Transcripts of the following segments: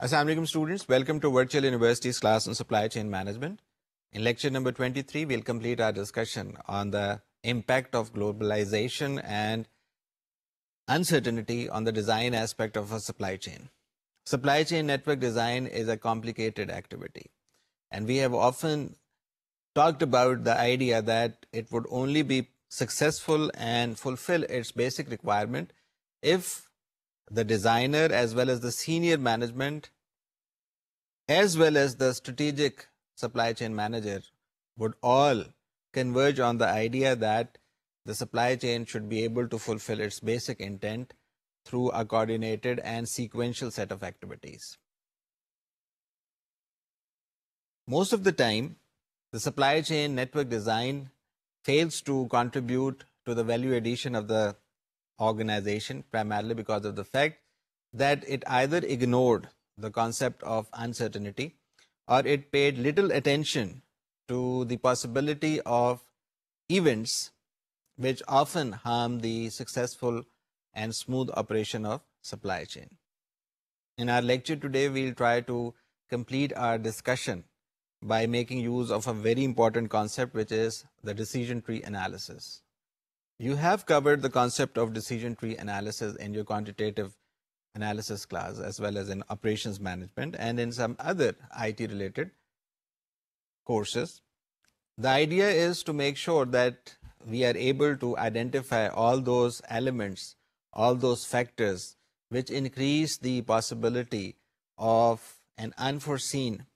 Assalamu alaikum students, welcome to Virtual University's class on supply chain management. In lecture number 23, we'll complete our discussion on the impact of globalization and uncertainty on the design aspect of a supply chain. Supply chain network design is a complicated activity, and we have often talked about the idea that it would only be successful and fulfill its basic requirement if the designer as well as the senior management as well as the strategic supply chain manager would all converge on the idea that the supply chain should be able to fulfill its basic intent through a coordinated and sequential set of activities. Most of the time, the supply chain network design fails to contribute to the value addition of the organization, primarily because of the fact that it either ignored the concept of uncertainty or it paid little attention to the possibility of events which often harm the successful and smooth operation of supply chain. In our lecture today, we'll try to complete our discussion by making use of a very important concept, which is the decision tree analysis. You have covered the concept of decision tree analysis in your quantitative analysis class as well as in operations management and in some other IT related courses. The idea is to make sure that we are able to identify all those elements, all those factors which increase the possibility of an unforeseen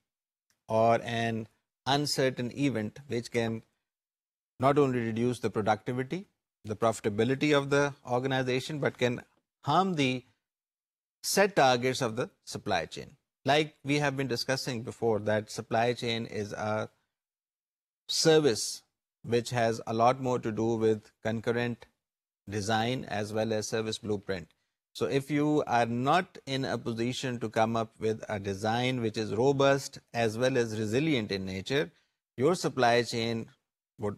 or an uncertain event which can not only reduce the productivity, the profitability of the organization, but can harm the set targets of the supply chain. Like we have been discussing before, that supply chain is a service which has a lot more to do with concurrent design as well as service blueprint. So if you are not in a position to come up with a design which is robust as well as resilient in nature, your supply chain would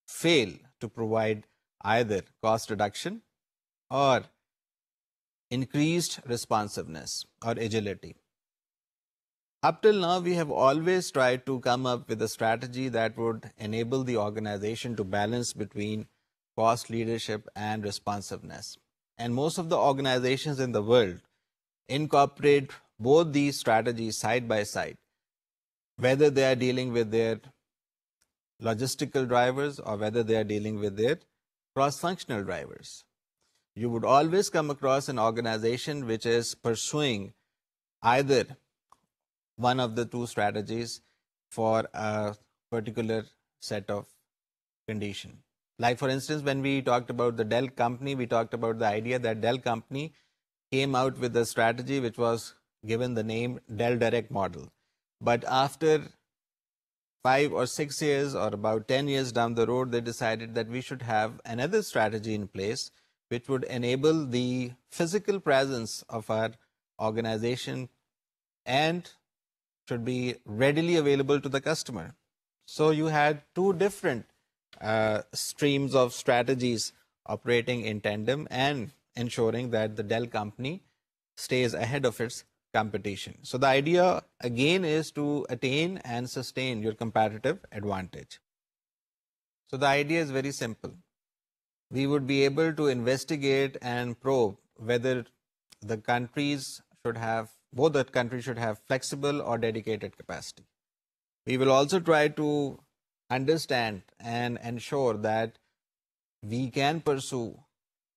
fail to provide either cost reduction or increased responsiveness or agility. Up till now, we have always tried to come up with a strategy that would enable the organization to balance between cost leadership and responsiveness. And most of the organizations in the world incorporate both these strategies side by side, whether they are dealing with their logistical drivers or whether they are dealing with their cross-functional drivers. You would always come across an organization which is pursuing either one of the two strategies for a particular set of condition. Like for instance, when we talked about the Dell company, we talked about the idea that Dell company came out with a strategy which was given the name Dell Direct Model. But after 5 or 6 years or about 10 years down the road, they decided that we should have another strategy in place which would enable the physical presence of our organization and should be readily available to the customer. So you had two different streams of strategies operating in tandem and ensuring that the Dell company stays ahead of its competition. So the idea again is to attain and sustain your competitive advantage. So the idea is very simple. We would be able to investigate and probe whether the countries should have, both the countries should have flexible or dedicated capacity. We will also try to understand and ensure that we can pursue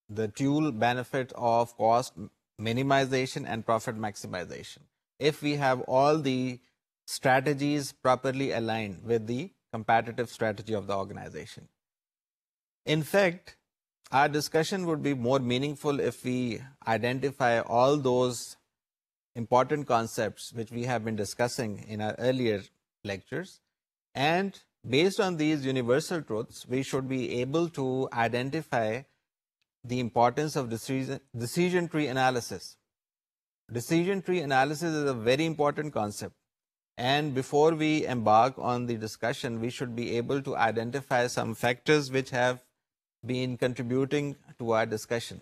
the dual benefit of cost minimization and profit maximization if we have all the strategies properly aligned with the competitive strategy of the organization. In fact, our discussion would be more meaningful if we identify all those important concepts which we have been discussing in our earlier lectures, and based on these universal truths, we should be able to identify the importance of decision tree analysis. Decision tree analysis is a very important concept, and before we embark on the discussion, we should be able to identify some factors which have been contributing to our discussion.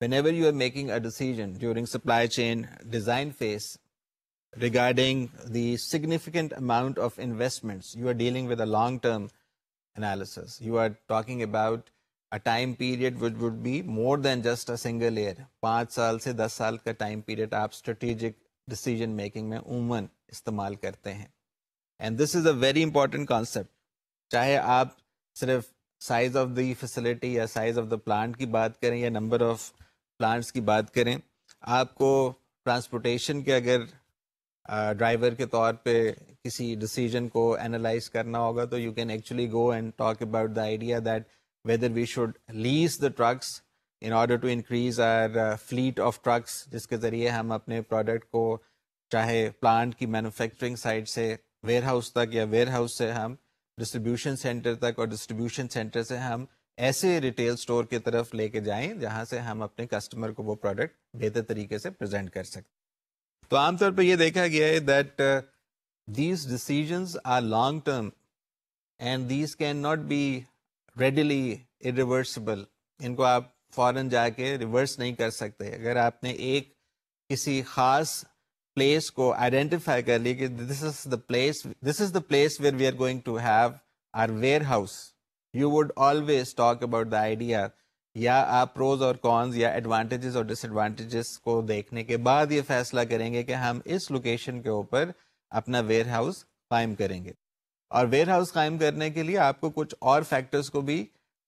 whenever you are making a decision during supply chain design phase regarding the significant amount of investments, you are dealing with a long term analysis. You are talking about a time period which would be more than just a single year. 5 سال سے 10 سال کا time period آپ strategic decision making میں عموماً استعمال کرتے ہیں. And this is a very important concept. چاہے آپ صرف سائز آف دی فیسلٹی یا سائز آف دا پلانٹ کی بات کریں یا نمبر آف پلانٹس کی بات کریں, آپ کو ٹرانسپورٹیشن کے اگر ڈرائیور کے طور پہ کسی ڈیسیجن کو انالائز کرنا ہوگا تو you can actually go and talk about the idea that whether we should lease the trucks in order to increase our fleet of trucks, جس کے ذریعے ہم اپنے پروڈکٹ کو چاہے پلانٹ کی مینوفیکچرنگ سائٹ سے ویئر ہاؤس تک یا ویئر ہاؤس سے ہم ڈسٹریبیوشن سینٹر تک اور ڈسٹریبیوشن سینٹر سے ہم ایسے ریٹیل سٹور کی طرف لے کے جائیں جہاں سے ہم اپنے کسٹمر کو وہ پروڈکٹ بہتر طریقے سے پریزنٹ کر سکیں. تو عام طور پہ یہ دیکھا گیا ہے that these decisions are long term and these can not be readily irreversible. ان کو آپ فوراً جا کے ریورس نہیں کر سکتے. اگر آپ نے ایک کسی خاص پلیس کو آئیڈینٹیفائی کر لی کہ this is the place where we are going to have our warehouse, you would always talk about the idea, یا آپ پروز اور کونز یا ایڈوانٹیجز اور ڈس ایڈوانٹیجز کو دیکھنے کے بعد یہ فیصلہ کریں گے کہ ہم اس لوکیشن کے اوپر اپنا ویئر ہاؤس قائم کریں گے. اور ویئر ہاؤس قائم کرنے کے لیے آپ کو کچھ اور فیکٹرز کو بھی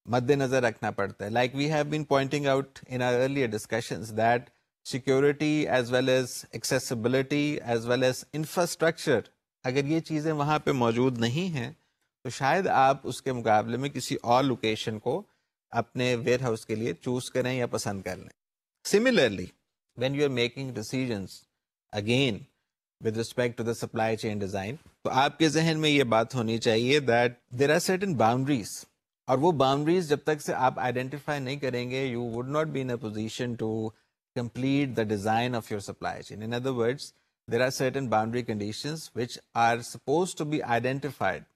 مد نظر رکھنا پڑتا ہے. Like we have been pointing out in our earlier discussions that security as well as accessibility as well as infrastructure, اگر یہ چیزیں وہاں پہ موجود نہیں ہیں تو شاید آپ اس کے مقابلے میں کسی اور لوکیشن کو اپنے ویئر ہاؤس کے لیے چوز کریں یا پسند کر لیں. Similarly when you are making decisions again with respect to the supply chain design, تو آپ کے ذہن میں یہ بات ہونی چاہیے that there are certain boundaries, اور وہ باؤنڈریز جب تک سے آپ آئیڈینٹیفائی نہیں کریں گے you would not be in a position to complete the design of your supply chain. In other words, there are certain boundary conditions which are supposed to be identified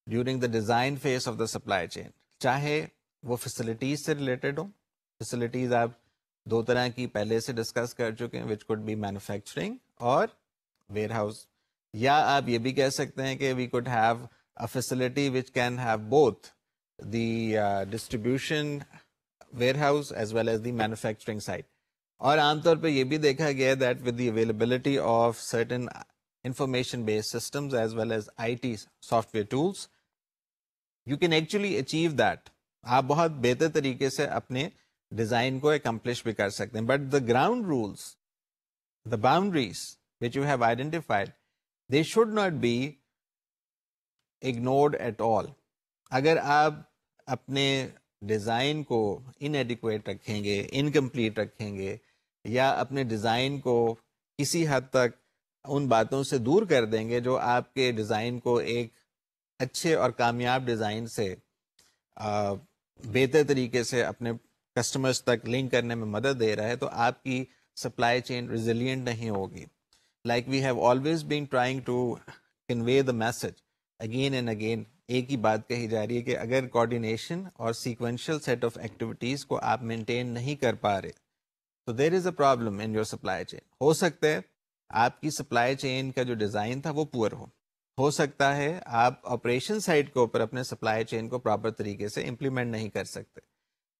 during the design phase of the supply chain. چاہے وہ facilities سے related ہوں, facilities آپ دو طرح کی پہلے سے discuss کر چکے ہیں, which could be manufacturing اور warehouse, یا آپ یہ بھی کہہ سکتے ہیں کہ we could have a facility which can have both the distribution warehouse as well as the manufacturing site. اور عام طور پہ یہ بھی دیکھا گیا ہے that with the availability of certain information based systems as well as I T software tools you can actually achieve that. آپ بہت بہتر طریقے سے اپنے ڈیزائن کو اکمپلش بھی کر سکتے ہیں. But the ground rules, the boundaries which you have identified, they should not be ignored at all. اگر آپ اپنے ڈیزائن کو انایڈیکویٹ رکھیں گے, انکمپلیٹ رکھیں گے, یا اپنے ڈیزائن کو کسی حد تک ان باتوں سے دور کر دیں گے جو آپ کے ڈیزائن کو ایک اچھے اور کامیاب ڈیزائن سے بہتر طریقے سے اپنے کسٹمرز تک لنک کرنے میں مدد دے رہا ہے, تو آپ کی سپلائی چین ریزیلینٹ نہیں ہوگی. Like we have always been trying to convey the message again and again, ایک ہی بات کہی جا رہی ہے کہ اگر کوآرڈینیشن اور سیکوینشل سیٹ آف ایکٹیویٹیز کو آپ مینٹین نہیں کر پا رہے تو there is a problem in your supply chain. ہو سکتا ہے آپ کی سپلائی چین کا جو ڈیزائن تھا وہ پور ہو سکتا ہے آپ آپریشن سائٹ کے اوپر اپنے سپلائی چین کو پراپر طریقے سے امپلیمنٹ نہیں کر سکتے.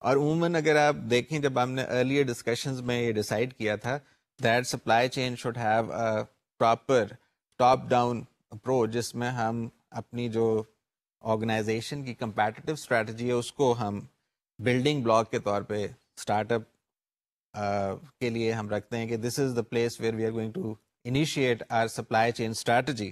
اور عموماً اگر آپ دیکھیں, جب ہم نے ارلیئر ڈسکشنز میں یہ ڈیسائیڈ کیا تھا that supply chain should have a proper top down approach, جس میں ہم اپنی جو آرگنائزیشن کی کمپیٹیٹو اسٹریٹجی ہے اس کو ہم بلڈنگ بلاک کے طور پہ اسٹارٹ اپ کے لیے ہم رکھتے ہیں کہ this is the place where we are going to initiate our supply chain strategy.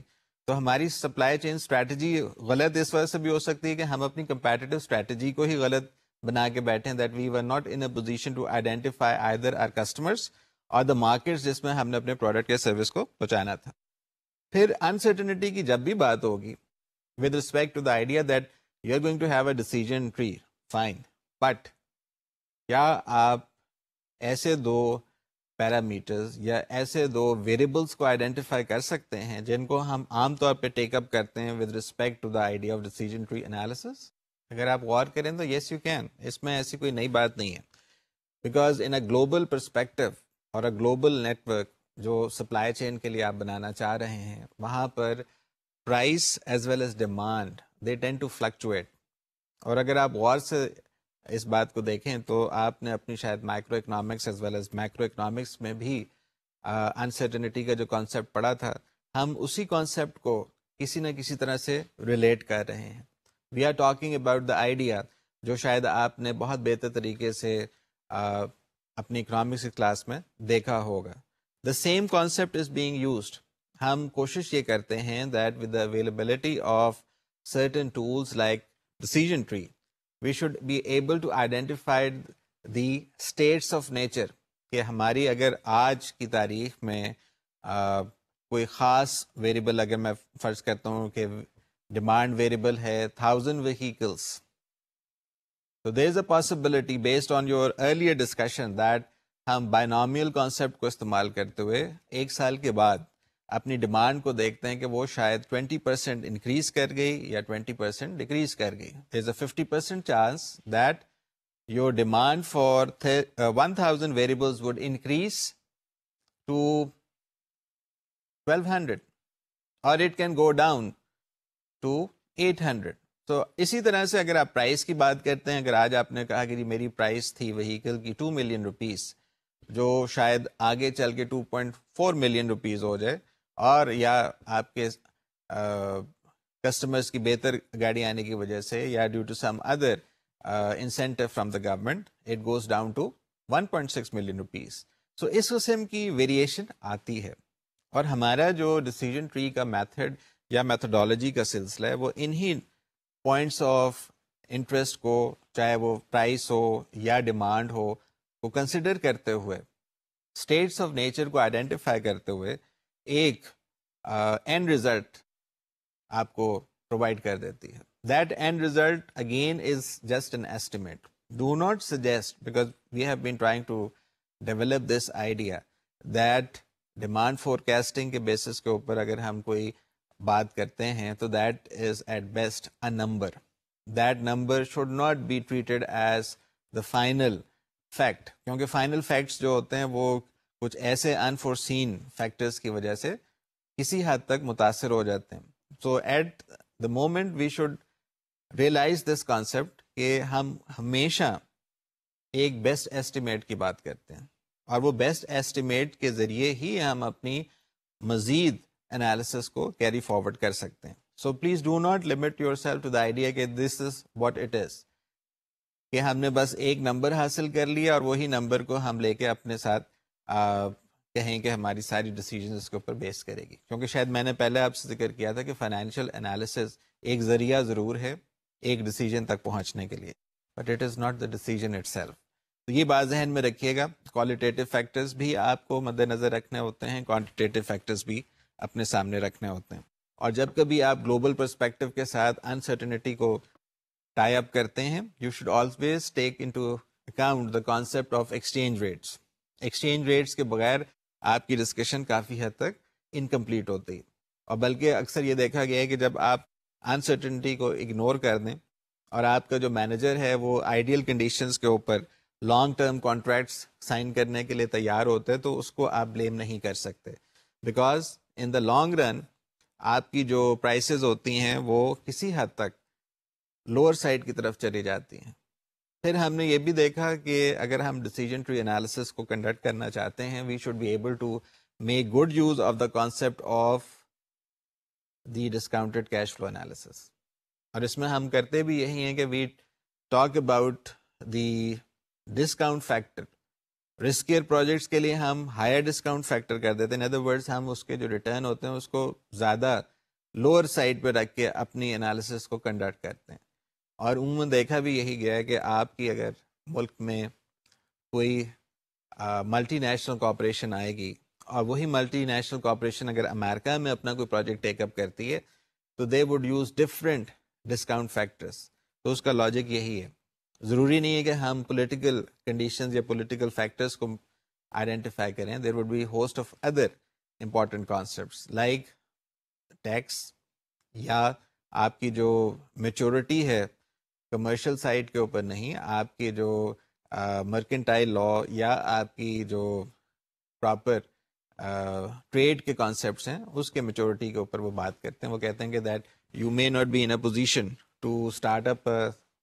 تو ہماری سپلائی چین اسٹریٹجی غلط اس وجہ سے بھی ہو سکتی ہے کہ ہم اپنی کمپیٹیٹو اسٹریٹجی کو ہی غلط بنا کے بیٹھے, that we were not in a position to identify either our customers اور دا مارکیٹس جس میں ہم نے اپنے پروڈکٹ یا سروس کو پہنچانا تھا. پھر انسرٹنٹی کی جب بھی بات ہوگی with respect to the idea that you are going to have a decision tree, fine, but کیا آپ ایسے دو پیرامیٹرز یا ایسے دو ویریبلس کو آئیڈینٹیفائی کر سکتے ہیں جن کو ہم عام طور پہ ٹیک اپ کرتے ہیں with respect to the idea of decision tree analysis؟ اگر آپ غور کریں تو yes you can, اس میں ایسی کوئی نئی بات نہیں ہے. Because in a global perspective اور اے گلوبل نیٹورک جو سپلائی چین کے لیے آپ بنانا چاہ رہے ہیں، وہاں پر price as well as demand they tend to fluctuate. اور اگر آپ غور سے اس بات کو دیکھیں تو آپ نے اپنی شاید microeconomics as well as macroeconomics میں بھی انسرٹنٹی کا جو کانسیپٹ پڑھا تھا، ہم اسی کانسیپٹ کو کسی نہ کسی طرح سے ریلیٹ کر رہے ہیں. We are talking about the idea جو شاید آپ نے بہت بہتر طریقے سے اپنی اکنامکس کی کلاس میں دیکھا ہوگا. دا same concept is being used. ہم کوشش یہ کرتے ہیں that with the availability of certain tools like decision tree, we should be able to identify the states of nature کہ ہماری اگر آج کی تاریخ میں کوئی خاص ویریبل، اگر میں فرض کرتا ہوں کہ ڈیمانڈ ویریبل ہے 1000 vehicles، so there is a possibility based on your earlier discussion that ہم بائنومیل کانسیپٹ کو استعمال کرتے ہوئے ایک سال کے بعد اپنی ڈیمانڈ کو دیکھتے ہیں کہ وہ شاید 20% انکریز کر گئی یا 20% ڈیکریز کر گئی. There is a 50% chance that your demand for 1000 variables would increase to 1200 or it can go down to 800. تو اسی طرح سے اگر آپ پرائس کی بات کرتے ہیں، اگر آج آپ نے کہا کہ جی میری پرائس تھی وہیکل کی 2 ملین روپیز، جو شاید آگے چل کے 2.4 ملین روپیز ہو جائے، اور یا آپ کے کسٹمرز کی بہتر گاڑی آنے کی وجہ سے یا due to some other incentive from the government it goes down to 1.6 million rupees. So اس قسم کی ویریشن آتی ہے، اور ہمارا جو ڈیسیجن ٹری کا میتھڈ یا میتھڈالوجی کا سلسلہ ہے وہ انہی پوائنٹس آف انٹرسٹ کو، چاہے وہ پرائس ہو یا ڈیمانڈ ہو، کو کنسیڈر کرتے ہوئے، اسٹیٹس آف نیچر کو آئیڈینٹیفائی کرتے ہوئے ایک اینڈ ریزلٹ آپ کو پرووائڈ کر دیتی ہے. That end result again is just an estimate. Do not suggest, because we have been trying to develop this idea that demand forecasting کے بیسس کے اوپر اگر ہم کوئی بات کرتے ہیں تو that is at best a number. That number should not be treated as the final fact, کیونکہ فائنل فیکٹس جو ہوتے ہیں وہ کچھ ایسے انفورسین فیکٹرز کی وجہ سے کسی حد تک متاثر ہو جاتے ہیں. So at the moment we should realise this concept کہ ہم ہمیشہ ایک بیسٹ ایسٹیمیٹ کی بات کرتے ہیں، اور وہ بیسٹ ایسٹیمیٹ کے ذریعے ہی ہم اپنی مزید انالیسس کو کیری فارورڈ کر سکتے ہیں. So please do not limit yourself to the idea کہ this is what it is, کہ ہم نے بس ایک نمبر حاصل کر لیا اور وہی نمبر کو ہم لے کے اپنے ساتھ کہیں کہ ہماری ساری ڈیسیجنز اس کے اوپر بیس کرے گی. کیونکہ شاید میں نے پہلے آپ سے ذکر کیا تھا کہ فائنینشیل انالیسس ایک ذریعہ ضرور ہے ایک ڈیسیجن تک پہنچنے کے لیے، but it is not the decision it self. تو یہ بات ذہن میں رکھیے گا. کوالٹیٹیو فیکٹرز بھی آپ کو مد نظر رکھنے ہوتے ہیں، کوانٹیٹیو فیکٹرز بھی اپنے سامنے رکھنے ہوتے ہیں. اور جب کبھی آپ گلوبل پرسپیکٹو کے ساتھ انسرٹنٹی کو ٹائی اپ کرتے ہیں، you should always take into account the concept of exchange rates. Exchange rates کے بغیر آپ کی ڈسکشن کافی حد تک انکمپلیٹ ہوتی ہے. اور بلکہ اکثر یہ دیکھا گیا ہے کہ جب آپ انسرٹنٹی کو اگنور کر دیں اور آپ کا جو مینیجر ہے وہ آئیڈیل کنڈیشنز کے اوپر لانگ ٹرم کانٹریکٹس سائن کرنے کے لیے تیار ہوتے ہیں، تو اس کو آپ بلیم نہیں کر سکتے، because in the long run آپ کی جو پرائسز ہوتی ہیں وہ کسی حد تک لوور سائڈ کی طرف چلی جاتی ہیں. پھر ہم نے یہ بھی دیکھا کہ اگر ہم ڈیسیجن ٹری انالیسس کو کنڈکٹ کرنا چاہتے ہیں، we should be able to make good use of the concept of the discounted cash flow analysis. اور اس میں ہم کرتے بھی یہی ہیں کہ we talk about the discount factor. Riskier projects کے لیے ہم ہائر ڈسکاؤنٹ فیکٹر کر دیتے ہیں. ان ادر ورڈز ہم اس کے جو ریٹرن ہوتے ہیں اس کو زیادہ لوور سائڈ پہ رکھ کے اپنی انالیسس کو کنڈکٹ کرتے ہیں. اور عموماً دیکھا بھی یہی گیا ہے کہ آپ کی اگر ملک میں کوئی ملٹی نیشنل کارپوریشن آئے گی اور وہی ملٹی نیشنل کارپوریشن اگر امریکہ میں اپنا کوئی پروجیکٹ ٹیک اپ کرتی ہے تو they would use different discount factors. تو اس کا لاجک یہی ہے. ضروری نہیں ہے کہ ہم پولیٹیکل کنڈیشنز یا پولیٹیکل فیکٹرز کو آئیڈینٹیفائی کریں. There would be host of other important concepts like tax, یا آپ کی جو میچورٹی ہے کمرشل سائٹ کے اوپر نہیں، آپ کی جو مرکنٹائل لا یا آپ کی جو پراپر ٹریڈ کے کانسیپٹس ہیں اس کے میچورٹی کے اوپر وہ بات کرتے ہیں. وہ کہتے ہیں کہ that you may not be in a position to start up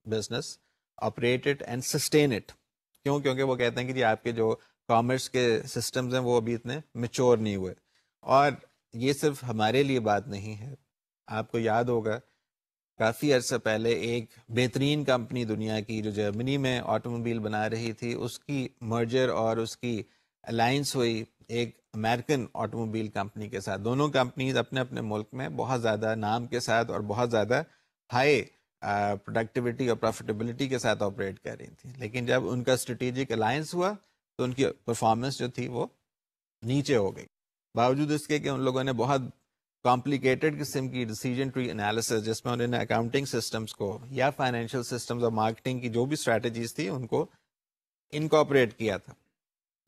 business, operate it and sustain it. کیوں؟ کیونکہ وہ کہتے ہیں کہ جی آپ کے جو کامرس کے سسٹمز ہیں وہ ابھی اتنے میچور نہیں ہوئے. اور یہ صرف ہمارے لیے بات نہیں ہے. آپ کو یاد ہوگا کافی عرصہ پہلے ایک بہترین کمپنی دنیا کی جو جرمنی میں آٹو موبائل بنا رہی تھی, اس کی مرجر اور اس کی الائنس ہوئی ایک امریکن آٹو موبائل کمپنی کے ساتھ. دونوں کمپنیز اپنے اپنے ملک میں بہت زیادہ نام کے ساتھ اور بہت زیادہ ہائی پروڈکٹیوٹی اور پروفیٹیبلٹی کے ساتھ آپریٹ کر رہی تھیں. لیکن جب ان کا اسٹریٹجک الائنس ہوا تو ان کی پرفارمنس جو تھی وہ نیچے ہو گئی, باوجود اس کے کہ ان لوگوں نے بہت کمپلیکیٹڈ قسم کی ڈیسیجن ٹری انالیسس, جس میں انہوں نے اکاؤنٹنگ سسٹمز کو یا فائنینشیل سسٹمز اور مارکیٹنگ کی جو بھی اسٹریٹجیز تھی ان کو انکارپوریٹ کیا تھا.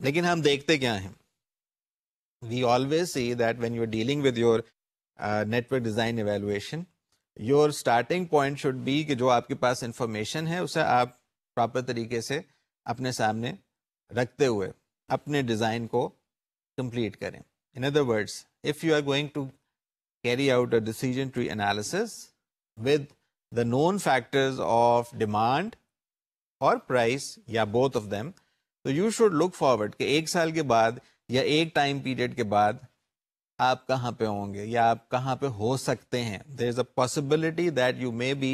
لیکن ہم دیکھتے کیا ہیں, we always see that when you are dealing with your network design evaluation, your starting point should be کہ جو آپ کے پاس انفارمیشن ہے اسے آپ پراپر طریقے سے اپنے سامنے رکھتے ہوئے اپنے ڈیزائن کو کمپلیٹ کریں. In other words, if you are going to carry out a decision tree analysis with the known factors of demand or price یا both of them, so you should look forward کہ ایک سال کے بعد یا ایک time period کے بعد آپ کہاں پہ ہوں گے یا آپ کہاں پہ ہو سکتے ہیں. there is a possibility that you may be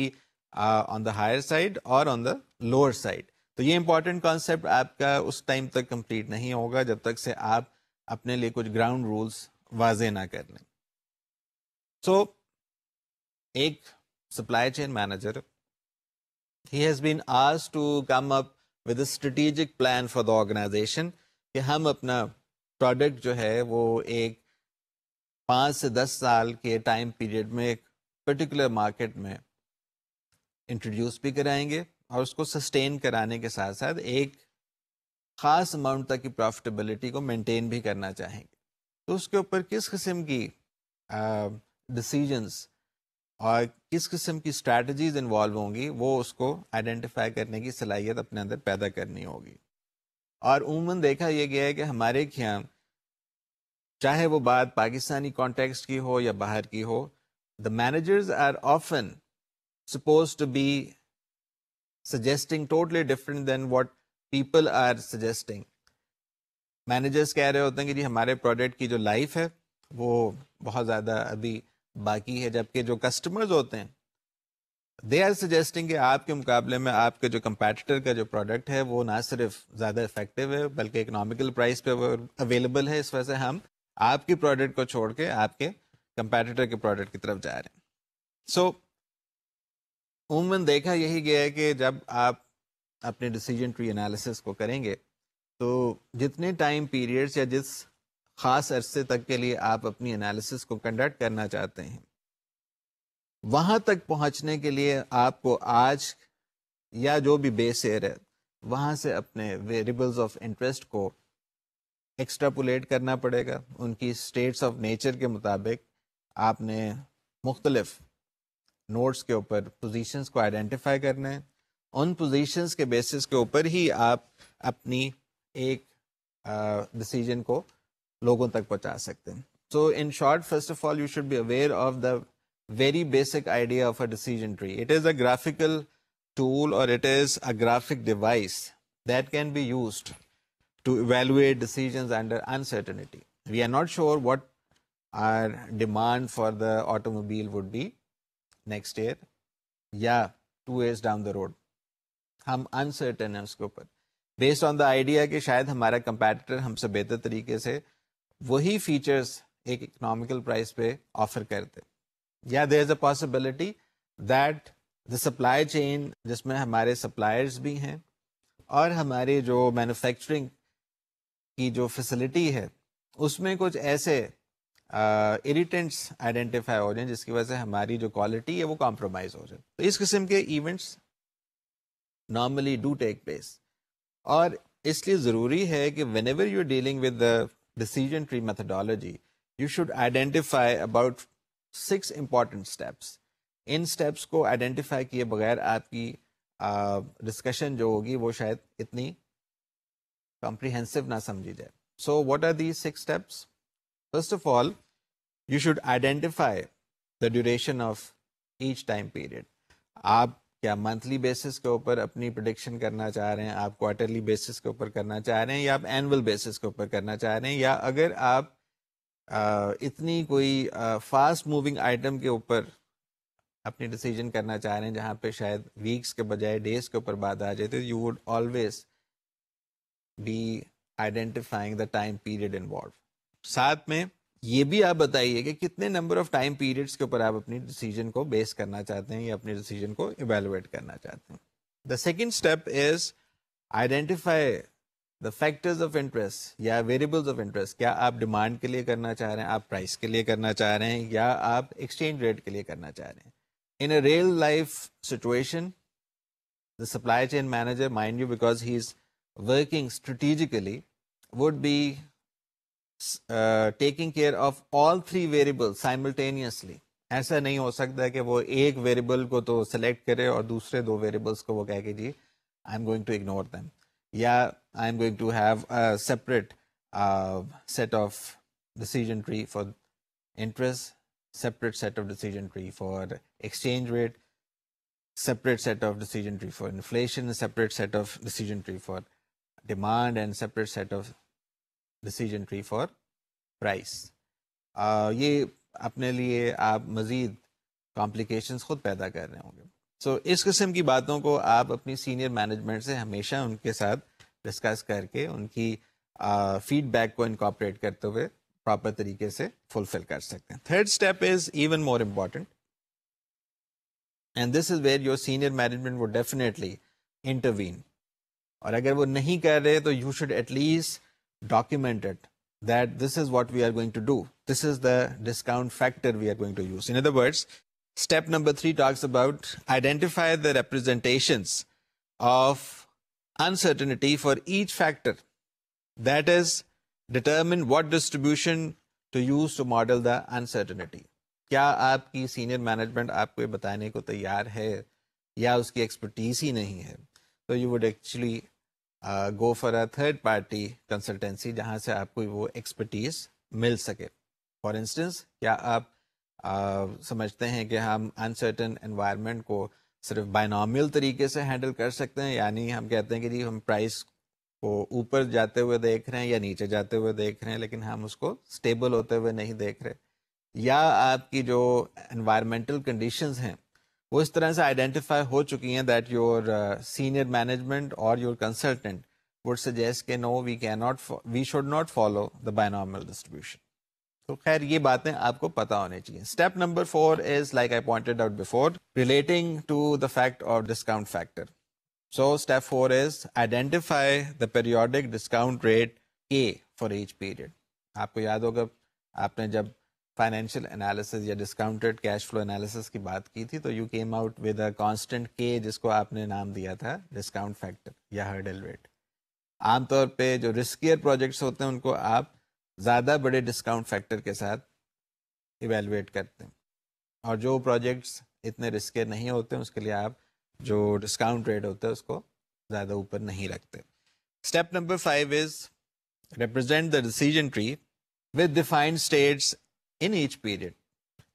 on the higher side or on the lower side. تو یہ امپورٹنٹ کانسیپٹ آپ کا اس ٹائم تک کمپلیٹ نہیں ہوگا جب تک سے آپ اپنے لیے کچھ گراؤنڈ رولز واضح نہ کر لیں. سو ایک supply chain manager, he has been asked to come up with a strategic plan for the organization کہ ہم اپنا پروڈکٹ جو ہے وہ ایک 5 سے 10 سال کے ٹائم پیریڈ میں ایک پرٹیکولر مارکیٹ میں انٹروڈیوس بھی کرائیں گے اور اس کو سسٹین کرانے کے ساتھ ساتھ ایک خاص اماؤنٹ تک کی پروفیٹیبلٹی کو مینٹین بھی کرنا چاہیں گے. تو اس کے اوپر کس قسم کی ڈسیجنس اور کس قسم کی اسٹریٹجیز انوالو ہوں گی وہ اس کو آئیڈینٹیفائی کرنے کی صلاحیت اپنے اندر پیدا کرنی ہوگی. اور عموماً دیکھا یہ گیا ہے کہ ہمارے یہاں چاہے وہ بات پاکستانی کانٹیکسٹ کی ہو یا باہر کی ہو, the managers are often supposed to be suggesting totally different than what people are suggesting. Managers کہہ رہے ہوتے ہیں کہ جی ہمارے پروڈکٹ کی جو لائف ہے وہ بہت زیادہ ابھی باقی ہے, جبکہ جو کسٹمرز ہوتے ہیں دے آر سجیسٹنگ کہ آپ کے مقابلے میں آپ کے جو کمپیٹیٹر کا جو پروڈکٹ ہے وہ نہ صرف زیادہ افیکٹو ہے بلکہ اکنامیکل پرائس پہ وہ اویلیبل ہے, اس وجہ سے ہم آپ کی پروڈکٹ کو چھوڑ کے آپ کے کمپیٹیٹر کے پروڈکٹ کی طرف جا رہے ہیں. سو عموماً دیکھا یہی گیا ہے کہ جب آپ اپنے ڈیسیجن ٹری انالیسس کو کریں گے تو جتنے ٹائم پیریڈس یا جس خاص عرصے تک کے لیے آپ اپنی انالیسس کو کنڈکٹ کرنا چاہتے ہیں وہاں تک پہنچنے کے لیے آپ کو آج یا جو بھی بیس ایئر ہے وہاں سے اپنے ویریبلز آف انٹرسٹ کو ایکسٹراپولیٹ کرنا پڑے گا. ان کی اسٹیٹس آف نیچر کے مطابق آپ نے مختلف نوٹس کے اوپر پوزیشنز کو آئیڈینٹیفائی کرنا ہے. ان پوزیشنز کے بیسس کے اوپر ہی آپ اپنی ایک ڈیسیجن کو لوگوں تک پہنچا سکتے ہیں. So in short, first of all you should be aware of the very basic idea of a decision tree. It is a graphical tool or it is a graphic device that can be used to evaluate decisions under uncertainty. We are not sure what our demand for the automobile would be next year یا 2 years down the road. ہم uncertain ہیں اس کے اوپر based on the idea کہ شاید ہمارا competitor ہم سے بہتر طریقے سے وہی فیچرز ایک اکنامیکل پرائس پہ آفر کرتے. یا there is a possibility that the supply chain جس میں ہمارے سپلائرز بھی ہیں اور ہماری جو مینوفیکچرنگ کی جو فیسلٹی ہے اس میں کچھ ایسے اریٹنٹس آئیڈینٹیفائی ہو جائیں جس کی وجہ سے ہماری جو کوالٹی ہے وہ کمپرومائز ہو جائے. تو اس قسم کے events normally do take place, اور اس لیے ضروری ہے کہ whenever you are dealing with the decision tree methodology you should identify about 6 important steps. ان اسٹیپس کو آئیڈینٹیفائی کیے بغیر آپ کی ڈسکشن جو ہوگی وہ شاید اتنی کمپریہنسو نہ سمجھی جائے. So what are these 6 steps? First of all you should identify the duration of each time period. آپ کیا منتھلی بیسس کے اوپر اپنی پریڈکشن کرنا چاہ رہے ہیں, آپ کوارٹرلی بیسس کے اوپر کرنا چاہ رہے ہیں, یا آپ اینول بیسس کے اوپر کرنا چاہ رہے ہیں, یا اگر آپ اتنی کوئی فاسٹ موونگ آئٹم کے اوپر اپنی ڈیسیجن کرنا چاہ رہے ہیں جہاں پہ شاید ویکس کے بجائے ڈیز کے اوپر بات آ جائے, تو you would always be identifying the time period involve. ساتھ میں یہ بھی آپ بتائیے کہ کتنے نمبر آف ٹائم پیریڈس کے اوپر آپ اپنی ڈیسیجن کو بیس کرنا چاہتے ہیں یا اپنی ڈیسیجن کو ایویلویٹ کرنا چاہتے ہیں. The second step is identify the factors of interest یا ویریبلز آف انٹرسٹ. کیا آپ ڈیمانڈ کے لیے کرنا چاہ رہے ہیں, آپ پرائس کے لیے کرنا چاہ رہے ہیں, یا آپ ایکسچینج ریٹ کے لیے کرنا چاہ رہے ہیں. In a real life situation the supply chain manager, mind you, because he's working strategically, would be taking care of all 3 variables simultaneously. ایسا نہیں ہو سکتا کہ وہ ایک ویریبل کو تو سلیکٹ کرے اور دوسرے 2 ویریبلس کو وہ کہہ کہ جی I am going to ignore them, یا I am going to have separate set of decision tree for interest, separate set of decision tree for exchange rate, separate set of decision tree for inflation, separate set of decision tree for demand, and separate set of decision tree for price. یہ اپنے لیے آپ مزید complications خود پیدا کر رہے ہوں گے. سو اس قسم کی باتوں کو آپ اپنی سینئر مینجمنٹ سے ہمیشہ ان کے ساتھ ڈسکس کر کے ان کی فیڈ بیک کو انکارپوریٹ کرتے ہوئے پراپر طریقے سے فلفل کر سکتے ہیں. Third step is even more important, and this is where your senior management would definitely intervene. اور اگر وہ نہیں کر رہے تو you should at least document it that this is what we are going to do. This is the discount factor we are going to use. In other words, step number 3 talks about identify the representations of uncertainty for each factor. That is, determine what distribution to use to model the uncertainty. کیا آپ کی senior management آپ کو یہ بتانے کو تیار ہے یا اس کی ایکسپرٹیز ہی نہیں ہے, تو you would actually go for a third party consultancy جہاں سے آپ کو وہ ایکسپرٹیز مل سکے. فار انسٹنس, کیا آپ سمجھتے ہیں کہ ہم انسرٹن انوائرمنٹ کو صرف بائنومیل طریقے سے ہینڈل کر سکتے ہیں, یعنی ہم کہتے ہیں کہ جی ہم پرائس کو اوپر جاتے ہوئے دیکھ رہے ہیں یا نیچے جاتے ہوئے دیکھ رہے ہیں لیکن ہم اس کو اسٹیبل ہوتے ہوئے نہیں دیکھ رہے, یا آپ کی جو انوائرمنٹل کنڈیشنز ہیں وہ اس طرح سے آئیڈینٹیفائی ہو چکی ہیں دیٹ یور سینئر مینجمنٹ اور یور کنسلٹنٹ وڈ سجیسٹ کہ no we should not follow the binomial distribution. تو خیر یہ باتیں آپ کو پتہ ہونی چاہیے. Step number 4 is like I pointed out before relating to the fact of discount factor. So step 4 is identify the periodic discount rate A for each period. آپ کو یاد ہوگا آپ نے جب فائنینشیل انالیسز یا ڈسکاؤنٹڈ کیش فلو انالیسز کی بات کی تھی تو you came out with a constant کے, جس کو آپ نے نام دیا تھا ڈسکاؤنٹ فیکٹر یا ہرڈل ریٹ. عام طور پہ جو رسکیئر پروجیکٹس ہوتے ہیں ان کو آپ زیادہ بڑے ڈسکاؤنٹ فیکٹر کے ساتھ ایویلویٹ کرتے ہیں, اور جو پروجیکٹس اتنے رسکیئر نہیں ہوتے ہیں اس کے لیے آپ جو ڈسکاؤنٹ ریٹ ہوتا ہے اس کو زیادہ اوپر نہیں رکھتے. Step number 5 is represent the decision tree with defined states in each period,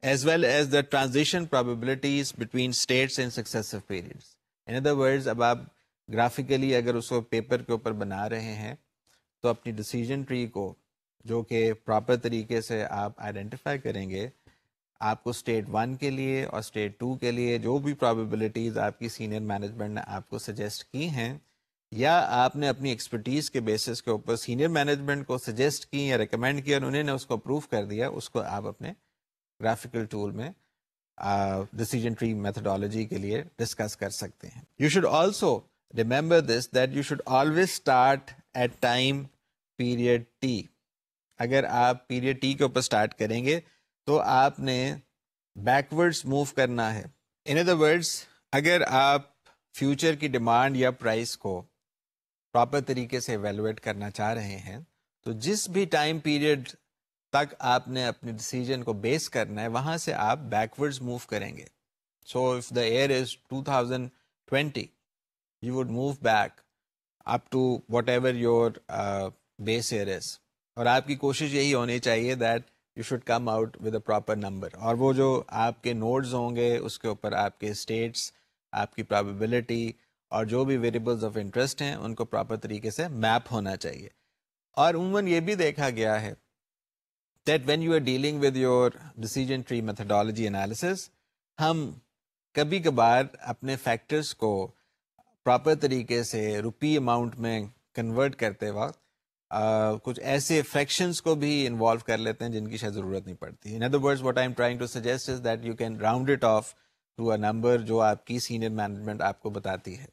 as well as the transition probabilities between states in successive periods. In other words, اب آپ گرافیکلی اگر اس کو پیپر کے اوپر بنا رہے ہیں تو اپنی ڈیسیجن ٹری کو جو کہ پراپر طریقے سے آپ آئیڈینٹیفائی کریں گے, آپ کو اسٹیٹ 1 کے لیے اور اسٹیٹ 2 کے لیے جو بھی پرابیبلٹیز آپ کی سینئر مینجمنٹ نے آپ کو سجیسٹ کی ہیں یا آپ نے اپنی ایکسپرٹیز کے بیسس کے اوپر سینئر مینجمنٹ کو سجیسٹ کی یا ریکمینڈ کیا اور انہوں نے اس کو اپروو کر دیا, اس کو آپ اپنے گرافیکل ٹول میں ڈیسیجن ٹری میتھڈالوجی کے لیے ڈسکس کر سکتے ہیں. You should also remember this that you should always start at time period T. اگر آپ پیریڈ ٹی کے اوپر اسٹارٹ کریں گے تو آپ نے بیکورڈس موو کرنا ہے. ان ادر ورڈس, اگر آپ فیوچر کی ڈیمانڈ یا پرائس کو پراپر طریقے سے ایویلویٹ کرنا چاہ رہے ہیں تو جس بھی ٹائم پیریڈ تک آپ نے اپنی ڈیسیجن کو بیس کرنا ہے وہاں سے آپ بیکورڈز موو کریں گے. So if the year is 2020 you would move back up to whatever your base year is. اور آپ کی کوشش یہی ہونی چاہیے that you should come out with a proper number. اور وہ جو آپ کے نوڈز ہوں گے اس کے اوپر آپ کے اسٹیٹس, آپ کی پرابیبلٹی اور جو بھی ویریبلز آف انٹرسٹ ہیں ان کو پراپر طریقے سے میپ ہونا چاہیے. اور عموماً یہ بھی دیکھا گیا ہے that when you are dealing with your decision tree methodology analysis, ہم کبھی کبھار اپنے فیکٹرز کو پراپر طریقے سے روپی اماؤنٹ میں کنورٹ کرتے وقت کچھ ایسے فریکشنز کو بھی انوالو کر لیتے ہیں جن کی شاید ضرورت نہیں پڑتی. In other words what I am trying to suggest is that you can round it off to a number جو آپ کی سینئر مینجمنٹ آپ کو بتاتی ہے,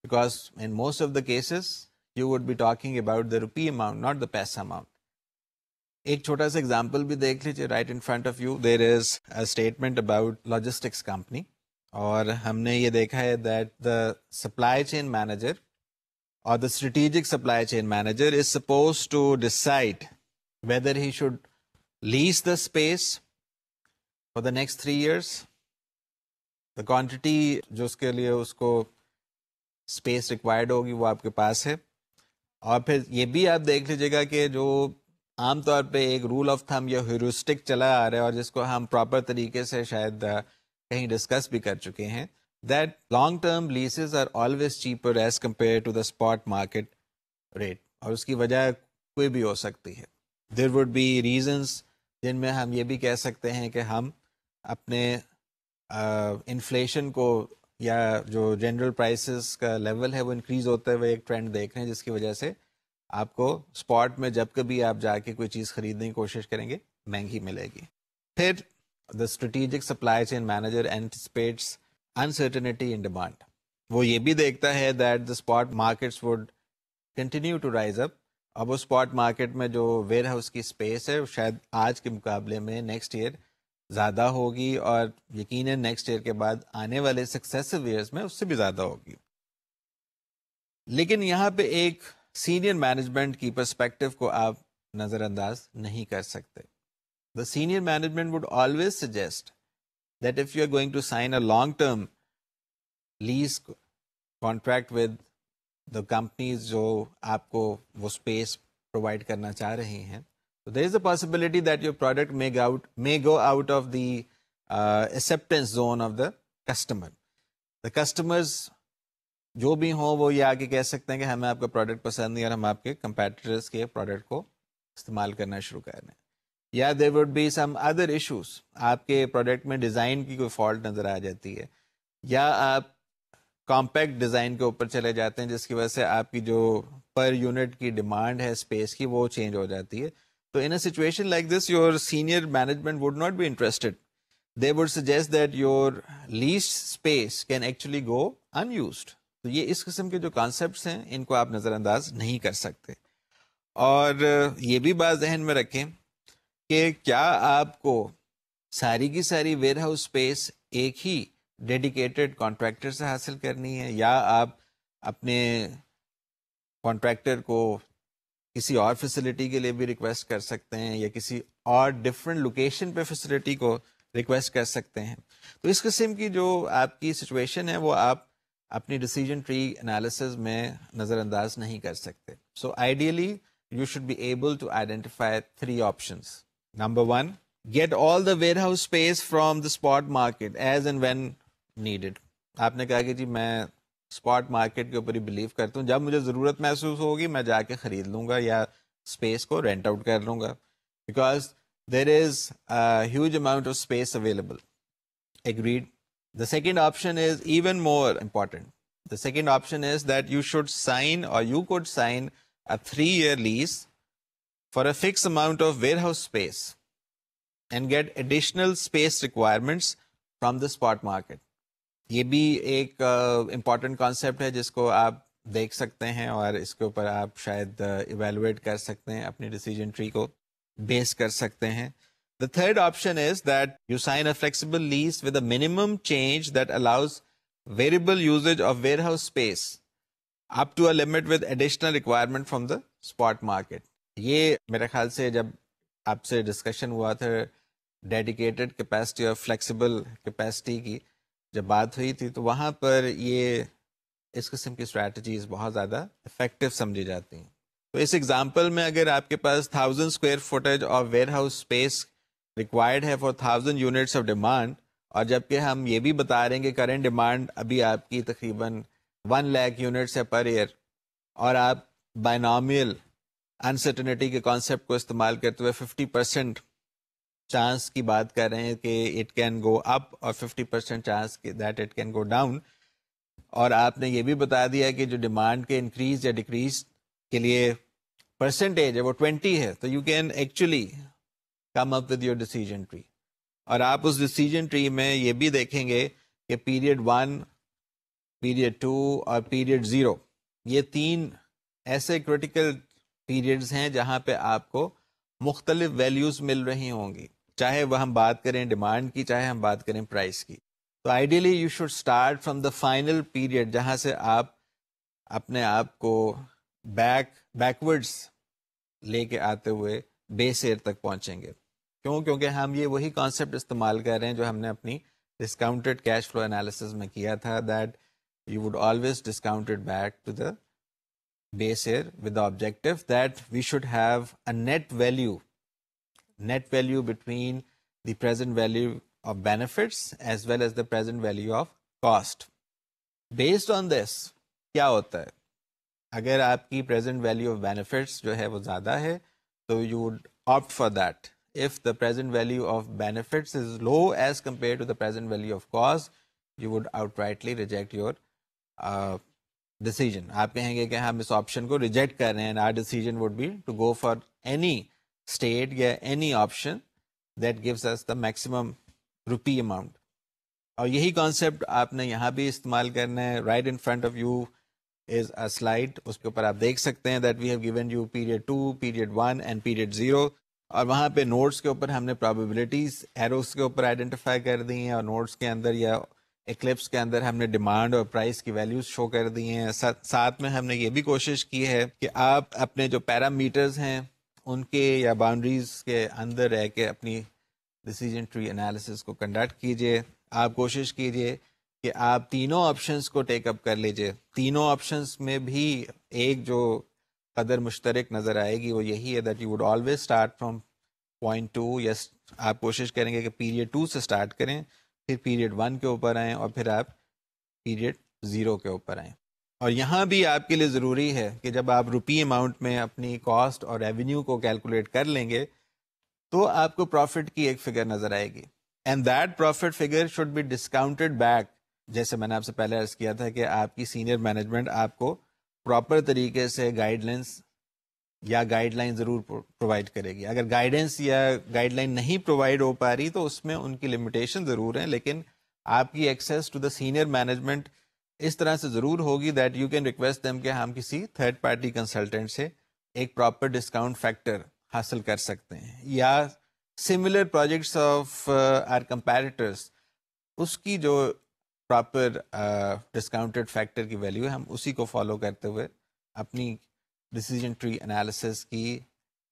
because in most of the cases you would be talking about the rupee amount, not the paisa amount. ایک چھوٹا سا ایگزامپل بھی دیکھ لیجیے. Right in front of you there is a statement about logistics company, اور ہم نے یہ دیکھا ہے that the supply chain manager or the strategic supply chain manager is supposed to decide whether he should lease the space for the next 3 years. The quantity جو اس کے لیے اس کو space required ہوگی وہ آپ کے پاس ہے. اور پھر یہ بھی آپ دیکھ لیجیے گا کہ جو عام طور پہ ایک رول آف تھم یا ہیورسٹک چلا آ رہا ہے اور جس کو ہم پراپر طریقے سے شاید کہیں ڈسکس بھی کر چکے ہیں, that long-term leases are always cheaper as compared to the spot market rate. اور اس کی وجہ کوئی بھی ہو سکتی ہے. There would be reasons جن میں ہم یہ بھی کہہ سکتے ہیں کہ ہم اپنے انفلیشن کو یا جو جنرل پرائسز کا لیول ہے وہ انکریز ہوتے ہوئے ایک ٹرینڈ دیکھ رہے ہیں, جس کی وجہ سے آپ کو اسپاٹ میں جب کبھی آپ جا کے کوئی چیز خریدنے کی کوشش کریں گے مہنگی ملے گی. پھر the strategic supply chain manager anticipates uncertainty in demand. وہ یہ بھی دیکھتا ہے that the spot markets would continue to rise up. اب وہ spot market میں جو ویئر ہاؤس کی اسپیس ہے شاید آج کے مقابلے میں نیکسٹ ایئر زیادہ ہوگی, اور یقیناً نیکسٹ ایئر کے بعد آنے والے سکسیسو ایئرس میں اس سے بھی زیادہ ہوگی. لیکن یہاں پہ ایک سینئر مینجمنٹ کی پرسپیکٹو کو آپ نظر انداز نہیں کر سکتے. The senior management would always suggest that if you are going to sign a long-term lease contract with the companies جو آپ کو وہ space provide کرنا چاہ رہی ہیں, so there is a possibility that your product may go out of the acceptance zone of the customer. The customers جو بھی ہوں وہ یہ آگے کہہ سکتے ہیں کہ ہمیں آپ کا پروڈکٹ پسند نہیں اور ہم آپ کے کمپیٹیٹرز کے پروڈکٹ کو استعمال کرنا شروع کر دیں. یا there would be some other issues. آپ کے پروڈکٹ میں ڈیزائن کی کوئی فالٹ نظر آ جاتی ہے, یا آپ کمپیکٹ ڈیزائن کے اوپر چلے جاتے ہیں جس کی وجہ سے آپ کی جو پر یونٹ کی ڈیمانڈ ہے اسپیس کی وہ چینج ہو جاتی ہے. تو in a situation like this your senior management would not be interested. They would suggest that your leased space can actually go unused. تو یہ اس قسم کے جو کانسیپٹس ہیں ان کو آپ نظر انداز نہیں کر سکتے. اور یہ بھی بات ذہن میں رکھیں کہ کیا آپ کو ساری کی ساری ویئر ہاؤس اسپیس ایک ہی ڈیڈیکیٹڈ کانٹریکٹر سے حاصل کرنی ہے, یا آپ اپنے کانٹریکٹر کو کسی اور فیسلٹی کے لیے بھی ریکویسٹ کر سکتے ہیں, یا کسی اور ڈفرینٹ لوکیشن پہ فیسلٹی کو ریکویسٹ کر سکتے ہیں. تو اس قسم کی جو آپ کی سچویشن ہے وہ آپ اپنی ڈیسیجن ٹری انالیسز میں نظر انداز نہیں کر سکتے. سو ideally you should be able to identify 3 options. Number 1, get all the warehouse space from the spot market as and when needed. آپ نے کہا کہ جی میں اسپاٹ مارکیٹ کے اوپر ہی بلیو کرتا ہوں, جب مجھے ضرورت محسوس ہوگی میں جا کے خرید لوں گا یا اسپیس کو رینٹ آؤٹ کر لوں گا, because there is huge amount of space available. Agreed. The second option is even more important. The second option is that you should sign, or you could sign, a 3-year lease for a fixed amount of warehouse space and get additional space requirements from the spot market. یہ بھی ایک important concept ہے جس کو آپ دیکھ سکتے ہیں اور اس کے اوپر آپ شاید ایویلویٹ کر سکتے ہیں, اپنی ڈیسیجن ٹری کو بیس کر سکتے ہیں. The third option is that you sign a flexible lease with a minimum change that allows variable usage of warehouse space up to a limit with additional requirement from the spot market. یہ میرے خیال سے جب آپ سے discussion ہوا تھا dedicated capacity اور فلیکسیبل کیپیسٹی کی جب بات ہوئی تھی, تو وہاں پر یہ اس قسم کی اسٹریٹجیز بہت زیادہ افیکٹو سمجھی جاتی ہیں. تو اس ایگزامپل میں اگر آپ کے پاس 1000 square footage of warehouse space required ہے فار 1000 یونٹس آف ڈیمانڈ، اور جبکہ ہم یہ بھی بتا رہے ہیں کہ کرنٹ ڈیمانڈ ابھی آپ کی تقریباً 1 لاکھ یونٹس ہے پر ایئر، اور آپ بائنومیل انسرٹنٹی کے کانسیپٹ کو استعمال کرتے ہوئے 50% چانس کی بات کر رہے ہیں کہ اٹ کین گو اپ اور 50% chance that it can go down, اور آپ نے یہ بھی بتا دیا کہ جو ڈیمانڈ کے انکریز یا ڈیکریز کے لیے پرسنٹیج ہے وہ 20 ہے، تو you can actually come up with your decision tree. اور آپ اس ڈیسیجن ٹری میں یہ بھی دیکھیں گے کہ پیریڈ 1، پیریڈ 2 اور پیریڈ 0، یہ 3 ایسے کریٹیکل پیریڈز ہیں جہاں پہ آپ کو مختلف ویلیوز مل رہی ہوں گی، چاہے وہ ہم بات کریں ڈیمانڈ کی، چاہے ہم بات کریں پرائس کی. تو ideally you should start from the final period, جہاں سے آپ اپنے آپ کو بیکورڈس لے کے آتے ہوئے بیس ایئر تک پہنچیں گے. کیونکہ ہم یہ وہی کانسیپٹ استعمال کر رہے ہیں جو ہم نے اپنی ڈسکاؤنٹڈ کیش فلو انالیسس میں کیا تھا، that you would always discount it back to the base year with the objective that we should have a net value between the present value of benefits as well as the present value of cost. Based on this کیا ہوتا ہے؟ اگر آپ کی present value of benefits جو ہے وہ زیادہ ہے تو you would opt for that. If the present value of benefits is low as compared to the present value of cost, you would outrightly reject your decision. آپ کہیں گے کہ ہم اس آپشن کو ریجیکٹ کر رہے ہیں. Our decision would be to go for any state یا any option that gives us the maximum rupee amount. اور یہی کانسیپٹ آپ نے یہاں بھی استعمال کرنا ہے. Right in front of you is a slide, اس کے اوپر آپ دیکھ سکتے ہیں that we have given you period 2، period 1 and period 0، اور وہاں پہ نوٹس کے اوپر ہم نے پرابیبلٹیز ایروز کے اوپر آئیڈینٹیفائی کر دی ہیں، اور نوٹس کے اندر یا ایکلپس کے اندر ہم نے ڈیمانڈ اور پرائس کی ویلیوز شو کر دی ہیں. ساتھ میں ہم نے یہ بھی کوشش کی ہے کہ آپ اپنے جو پیرامیٹرز ہیں ان کے یا باؤنڈریز کے اندر رہ کے اپنی ڈیسیجن ٹری انالیسس کو کنڈکٹ کیجئے. آپ کوشش کیجئے کہ آپ تینوں آپشنس کو ٹیک اپ کر لیجئے. تینوں آپشنس میں بھی ایک جو قدر مشترک نظر آئے گی وہ یہی ہے that you would always start from point 2. یس، آپ کوشش کریں گے کہ پیریڈ 2 سے اسٹارٹ کریں، پھر پیریڈ 1 کے اوپر آئیں، اور پھر آپ پیریڈ 0 کے اوپر آئیں. اور یہاں بھی آپ کے لیے ضروری ہے کہ جب آپ روپی اماؤنٹ میں اپنی کاسٹ اور ریونیو کو کیلکولیٹ کر لیں گے تو آپ کو پروفٹ کی ایک فگر نظر آئے گی، and that profit figure should be discounted back. جیسے میں نے آپ سے پہلے عرض کیا تھا کہ آپ کی سینئر مینجمنٹ آپ کو پراپر طریقے سے گائیڈ لائن ضرور پرووائڈ کرے گی. اگر گائیڈنس یا گائیڈ لائن نہیں پرووائڈ ہو پا رہی تو اس میں ان کی لمیٹیشن ضرور ہیں، لیکن آپ کی access to the senior management اس طرح سے ضرور ہوگی that you can request them کہ ہم کسی تھرڈ پارٹی کنسلٹنٹ سے ایک پراپر ڈسکاؤنٹ فیکٹر حاصل کر سکتے ہیں، یا سملر پروجیکٹس آف آر کمپیریٹرس اس کی جو پراپر ڈسکاؤنٹڈ فیکٹر کی ویلیو ہے ہم اسی کو فالو کرتے ہوئے اپنی ڈیسیجن ٹری انالیسس کی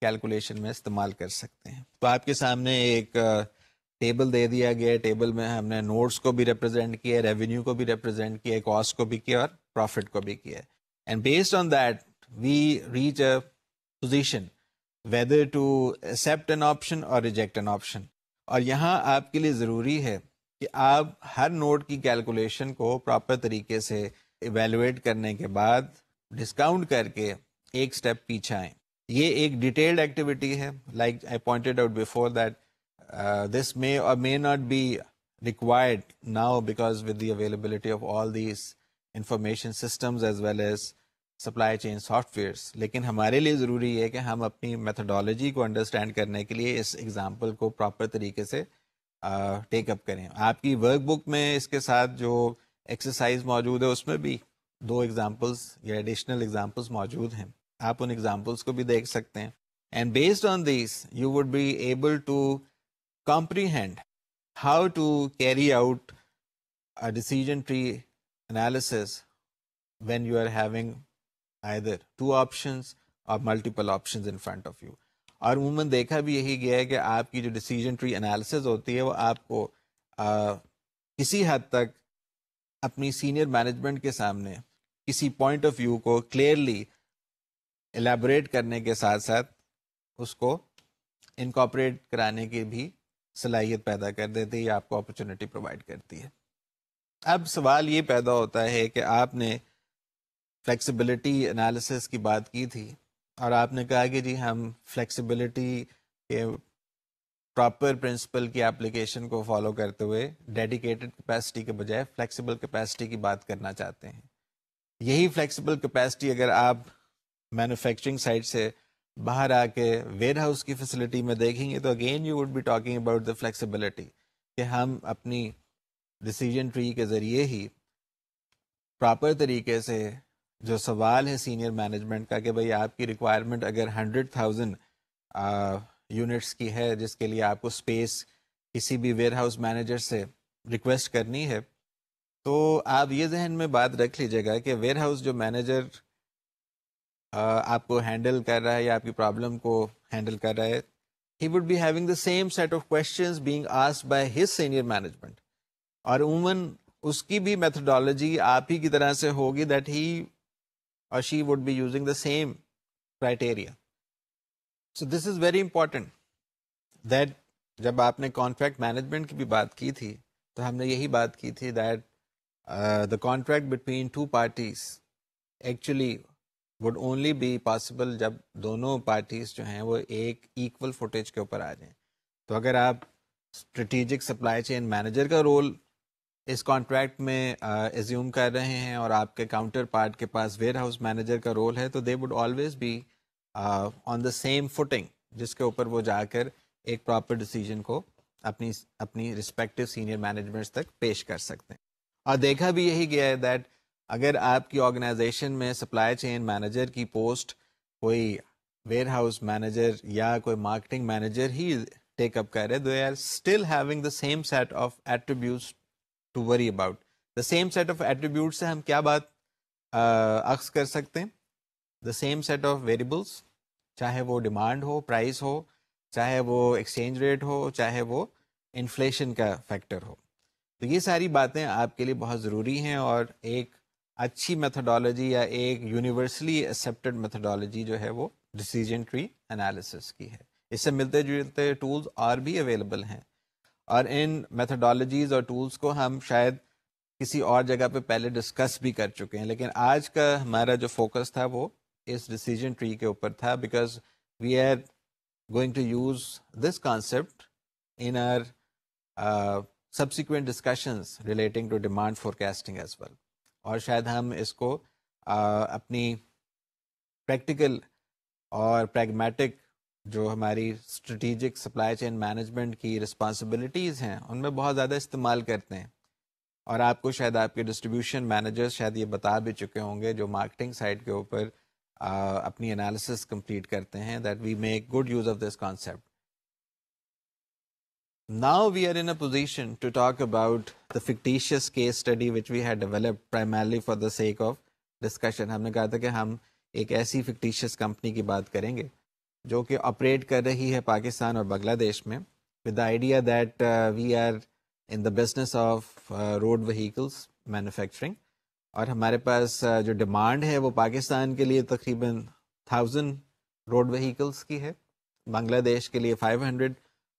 کیلکولیشن میں استعمال کر سکتے ہیں. تو آپ کے سامنے ایک ٹیبل دے دیا گیا. ٹیبل میں ہم نے نوٹس کو بھی ریپرزینٹ کیا، ریونیو کو بھی ریپرزینٹ کیا، کاسٹ کو بھی کیا اور پروفٹ کو بھی کیا. And based on that we reach a position whether to accept an option اور ریجیکٹ این آپشن. اور یہاں آپ کے لیے ضروری ہے کہ آپ ہر نوٹ کی کیلکولیشن کو پراپر طریقے سے ایویلویٹ کرنے کے بعد ڈسکاؤنٹ کر کے ایک سٹیپ پیچھے آئیں. یہ ایک ڈیٹیلڈ ایکٹیویٹی ہے. Like I pointed out before that this may or may not be required now because with the availability of all these information systems as well as supply chain softwares. لیکن ہمارے لیے ضروری ہے کہ ہم اپنی methodology کو انڈرسٹینڈ کرنے کے لیے اس ایگزامپل کو پراپر طریقے سے ٹیک اپ کریں. آپ کی ورک بک میں اس کے ساتھ جو ایکسرسائز موجود ہے اس میں بھی 2 ایگزامپلس یا ایڈیشنل ایگزامپلس موجود ہیں. آپ ان ایگزامپلس کو بھی دیکھ سکتے ہیں. And based on this you would be able to comprehend how to carry out a decision tree analysis when you are having either 2 options or multiple options in front of you. اور عموماً دیکھا بھی یہی گیا ہے کہ آپ کی جو ڈیسیجن ٹری انالیسز ہوتی ہے وہ آپ کو کسی حد تک اپنی سینئر مینجمنٹ کے سامنے کسی پوائنٹ آف ویو کو کلیئرلی ایلیبوریٹ کرنے کے ساتھ ساتھ اس کو انکارپوریٹ کرانے کی بھی صلاحیت پیدا کر دیتی ہے یا آپ کو اپرچونٹی پرووائڈ کرتی ہے. اب سوال یہ پیدا ہوتا ہے کہ آپ نے فلیکسیبلٹی انالیسس کی بات کی تھی اور آپ نے کہا کہ جی ہم فلیکسیبلٹی کے پراپر پرنسپل کی اپلیکیشن کو فالو کرتے ہوئے ڈیڈیکیٹڈ کیپیسٹی کے بجائے فلیکسیبل کیپیسٹی کی بات کرنا چاہتے ہیں. یہی فلیکسیبل کیپیسٹی اگر آپ مینوفیکچرنگ سائٹ سے باہر آ کے ویئر ہاؤس کی فیسلٹی میں دیکھیں گے تو again you would be talking about the flexibility کہ ہم اپنی ڈیسیجن ٹری کے ذریعے ہی پراپر طریقے سے جو سوال ہے سینئر مینجمنٹ کا کہ بھئی آپ کی ریکوائرمنٹ اگر 100,000 یونٹس کی ہے جس کے لیے آپ کو اسپیس کسی بھی ویئر ہاؤس مینیجر سے ریکویسٹ کرنی ہے تو آپ یہ ذہن میں بات رکھ لیجیے گا کہ ویئر ہاؤس جو مینیجر آپ کو ہینڈل کر رہا ہے یا آپ کی پرابلم کو ہینڈل کر رہا ہے he would be having the same set of questions being asked by his senior management اور عموماً اس کی بھی میتھڈالوجی آپ ہی کی طرح سے ہوگی that he or she would be using the same criteria. So this is very important that جب آپ نے کانٹریکٹ مینجمنٹ کی بھی بات کی تھی تو ہم نے یہی بات کی تھی that the contract between two parties actually would only be possible جب دونوں پارٹیز جو ہیں وہ ایک ایکول فوٹیج کے اوپر آ جائیں. تو اگر آپ اسٹریٹجک سپلائی چین مینیجر کا رول اس کانٹریکٹ میں ایزیوم کر رہے ہیں اور آپ کے کاؤنٹر پارٹ کے پاس ویئر ہاؤس مینیجر کا رول ہے تو they would always be on the same footing جس کے اوپر وہ جا کر ایک پراپر ڈیسیجن کو اپنی رسپیکٹو سینئر مینجمنٹس تک پیش کر سکتے ہیں. اور دیکھا بھی یہی گیا ہے دیٹ اگر آپ کی آرگنائزیشن میں سپلائی چین مینیجر کی پوسٹ کوئی ویئر ہاؤس مینیجر یا کوئی مارکیٹنگ مینیجر ہی ٹیک اپ کر رہے they are still having the same set of attributes to worry about. The same set of attribute سے ہم کیا بات اخذ کر سکتے ہیں؟ The same set of variables, چاہے وہ ڈیمانڈ ہو، پرائز ہو، چاہے وہ ایکسچینج ریٹ ہو، چاہے وہ انفلیشن کا فیکٹر ہو. تو یہ ساری باتیں آپ کے لیے بہت ضروری ہیں اور ایک اچھی میتھڈالوجی یا ایک یونیورسلی ایکسیپٹڈ میتھڈالوجی جو ہے وہ ڈیسیجن ٹری انالیسس کی ہے. اس سے ملتے جلتے ٹولز اور بھی اویلیبل ہیں اور ان میتھڈالوجیز اور ٹولز کو ہم شاید کسی اور جگہ پہ پہلے ڈسکس بھی کر چکے ہیں، لیکن آج کا ہمارا جو فوکس تھا وہ اس ڈیسیجن ٹری کے اوپر تھا because we are going to use this concept in our subsequent discussions relating to demand forecasting as well. اور شاید ہم اس کو اپنی پریکٹیکل اور پریگمیٹک جو ہماری اسٹریٹجک سپلائی چین مینجمنٹ کی رسپانسبلٹیز ہیں ان میں بہت زیادہ استعمال کرتے ہیں. اور آپ کو شاید آپ کے ڈسٹریبیوشن مینیجرز شاید یہ بتا بھی چکے ہوں گے جو مارکیٹنگ سائٹ کے اوپر اپنی انالیسس کمپلیٹ کرتے ہیں that we make good use of this concept. Now we are in a position to talk about the fictitious case study which we had developed primarily for the sake of discussion. ہم نے کہا تھا کہ ہم ایک ایسی fictitious company کی بات کریں گے جو کہ آپریٹ کر رہی ہے پاکستان اور بنگلہ دیش میں with the idea that we are in the business of road vehicles manufacturing. اور ہمارے پاس جو ڈیمانڈ ہے وہ پاکستان کے لیے تقریباً 1000 روڈ وہیکلس کی ہے، بنگلہ دیش کے لیے 500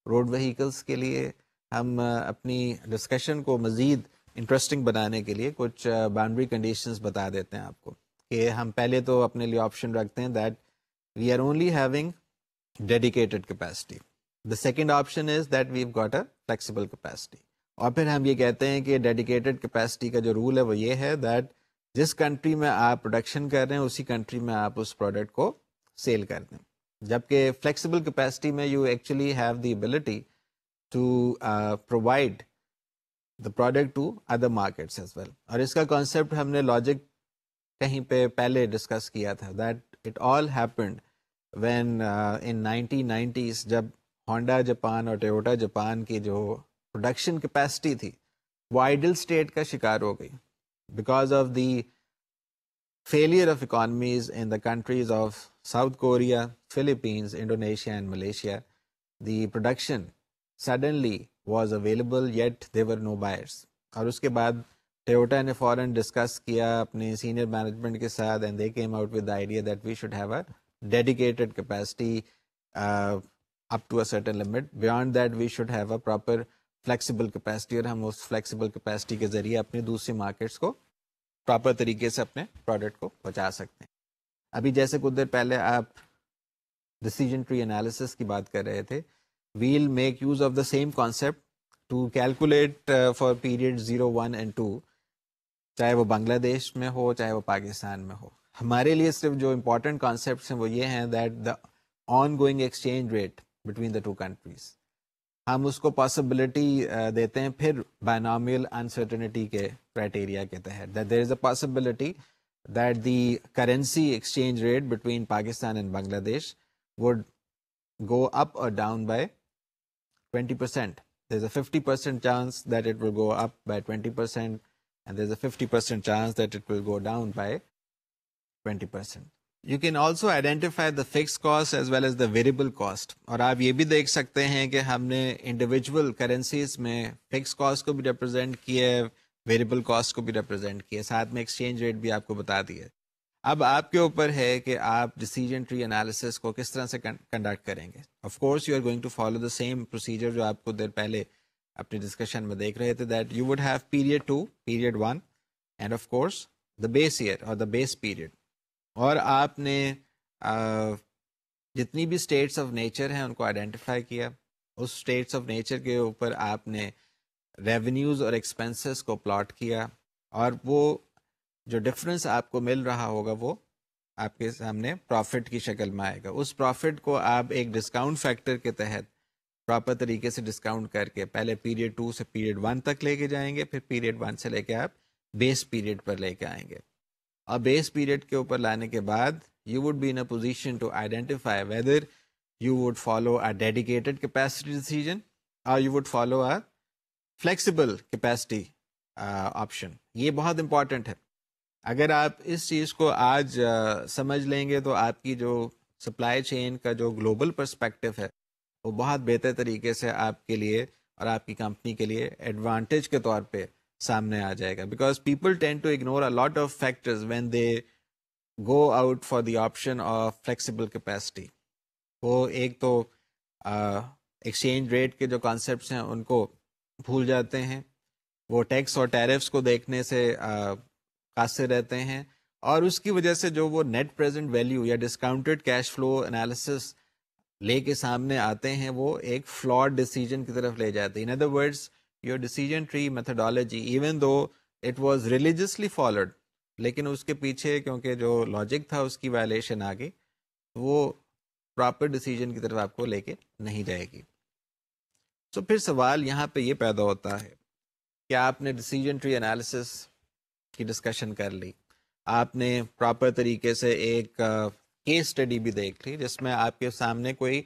روڈ وہیکلس کے لیے. ہم اپنی ڈسکشن کو مزید انٹرسٹنگ بنانے کے لیے کچھ باؤنڈری کنڈیشنز بتا دیتے ہیں آپ کو کہ ہم پہلے تو اپنے لیے آپشن رکھتے ہیں that we are only having dedicated capacity. The second option is that we've got a flexible capacity. اور پھر ہم یہ کہتے ہیں کہ ڈیڈیکیٹڈ کیپیسٹی کا جو رول ہے وہ یہ ہے دیٹ جس کنٹری میں آپ پروڈکشن کر رہے ہیں اسی کنٹری میں آپ اس پروڈکٹ کو سیل کر دیں. جبکہ فلیکسیبل کیپیسٹی میں you actually have the ability to provide the product to other markets as well. اور اس کا کانسیپٹ ہم نے لاجک کہیں پہ پہلے ڈسکس کیا تھا that it all happened when in 1990s جب ہونڈا جاپان اور ٹویوٹا جاپان کی جو پروڈکشن کیپیسٹی تھی وہ آئیڈل اسٹیٹ کا شکار ہو گئی because of the failure of economies in the countries of South Korea, Philippines, Indonesia and Malaysia. The production suddenly was available yet there were no buyers. اور اس کے بعد ٹویوٹا نے فوراً ڈسکس کیا اپنے سینئر مینجمنٹ کے ساتھ and they came out with the idea that we should have a dedicated capacity up to a certain limit. Beyond that, we should have a proper flexible capacity, اور ہم اس flexible capacity کے ذریعے اپنے دوسری markets کو proper طریقے سے اپنے پروڈکٹ کو پہنچا سکتے ہیں. ابھی جیسے کچھ دیر پہلے آپ ڈیسیجن ٹری انالیسس کی بات کر رہے تھے, we'll make use of the same concept to calculate for period 0, 1 and 2, چاہے وہ بنگلہ دیش میں ہو چاہے وہ پاکستان میں ہو. ہمارے لیے صرف جو امپورٹنٹ کانسیپٹس ہیں وہ یہ ہیں that the on going exchange rate between the two countries, ہم اس کو پاسبلٹی دیتے ہیں پھر بائنامیل انسرٹنٹی کے کرائٹیریا کے تحت, that there is a possibility that the currency exchange rate between Pakistan and Bangladesh would go up or down by 20%. There's a 50% chance that it will go up by 20%, and there's a 50% chance that it will go down by 20%. You can also identify the fixed cost as well as the variable cost. اور آپ یہ بھی دیکھ سکتے ہیں کہ ہم نے انڈیویجول کرنسیز میں فکس کاسٹ کو بھی ریپرزینٹ کیا ہے, ویریبل کاسٹ کو بھی ریپرزینٹ کیا ہے, ساتھ میں ایکسچینج ریٹ بھی آپ کو بتا دیا. اب آپ کے اوپر ہے کہ آپ ڈیسیجن ٹری انالیسس کو کس طرح سے کنڈکٹ کریں گے. Of course you are going to follow the same procedure جو آپ کو دیر پہلے اپنی ڈسکشن میں دیکھ رہے تھے, that you would have period 2, period 1 and of course the base year اور دا بیس پیریڈ. اور آپ نے جتنی بھی اسٹیٹس آف نیچر ہیں ان کو آئیڈینٹیفائی کیا, اس اسٹیٹس آف نیچر کے اوپر آپ نے ریونیوز اور ایکسپینسز کو پلاٹ کیا, اور وہ جو ڈفرینس آپ کو مل رہا ہوگا وہ آپ کے سامنے پروفٹ کی شکل میں آئے گا. اس پروفٹ کو آپ ایک ڈسکاؤنٹ فیکٹر کے تحت پراپر طریقے سے ڈسکاؤنٹ کر کے پہلے پیریڈ 2 سے پیریڈ 1 تک لے کے جائیں گے, پھر پیریڈ 1 سے لے کے آپ بیس پیریڈ پر لے کے آئیں گے. اور بیس پیریڈ کے اوپر لانے کے بعد you would be in a position to identify whether you would follow a dedicated capacity decision or you would follow a flexible capacity option. یہ بہت امپورٹنٹ ہے. اگر آپ اس چیز کو آج سمجھ لیں گے تو آپ کی جو سپلائی چین کا جو گلوبل پرسپیکٹو ہے وہ بہت بہتر طریقے سے آپ کے لیے اور آپ کی کمپنی کے لیے ایڈوانٹیج کے طور پہ سامنے آ جائے گا. Because people tend to ignore a lot of factors when they go out for the option of flexible capacity. وہ ایک تو ایکسچینج ریٹ کے جو کانسیپٹس ہیں ان کو بھول جاتے ہیں, وہ ٹیکس اور ٹیرفس کو دیکھنے سے قاصر رہتے ہیں, اور اس کی وجہ سے جو وہ نیٹ پریزنٹ ویلیو یا ڈسکاؤنٹڈ کیش فلو انالیسس لے کے سامنے آتے ہیں وہ ایک فلاڈ ڈیسیجن کی طرف لے جاتے ہیں. ان other words your decision tree methodology even though it was religiously followed, لیکن اس کے پیچھے کیونکہ جو لاجک تھا اس کی وائلیشن آ گئی, وہ پراپر ڈیسیجن کی طرف آپ کو لے کے نہیں جائے گی. سو پھر سوال یہاں پہ یہ پیدا ہوتا ہے کہ آپ نے ڈیسیجن ٹری انالیسس کی ڈسکشن کر لی, آپ نے پراپر طریقے سے ایک کیس اسٹڈی بھی دیکھ لی جس میں آپ کے سامنے کوئی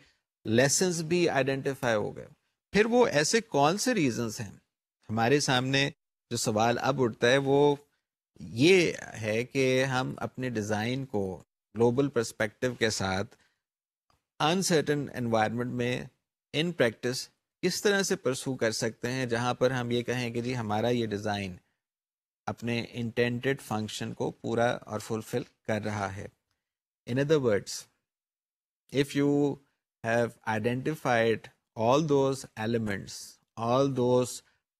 لیسنز بھی آئیڈینٹیفائی ہو گئے. پھر وہ ایسے کون سے ریزنز ہیں ہمارے سامنے, جو سوال اب اٹھتا ہے وہ یہ ہے کہ ہم اپنے ڈیزائن کو گلوبل پرسپیکٹو کے ساتھ انسرٹن انوائرمنٹ میں ان پریکٹس کس طرح سے پرسو کر سکتے ہیں جہاں پر ہم یہ کہیں کہ جی ہمارا یہ ڈیزائن اپنے انٹینڈڈ فنکشن کو پورا اور فلفل کر رہا ہے. In other words, if you have identified all those elements, all those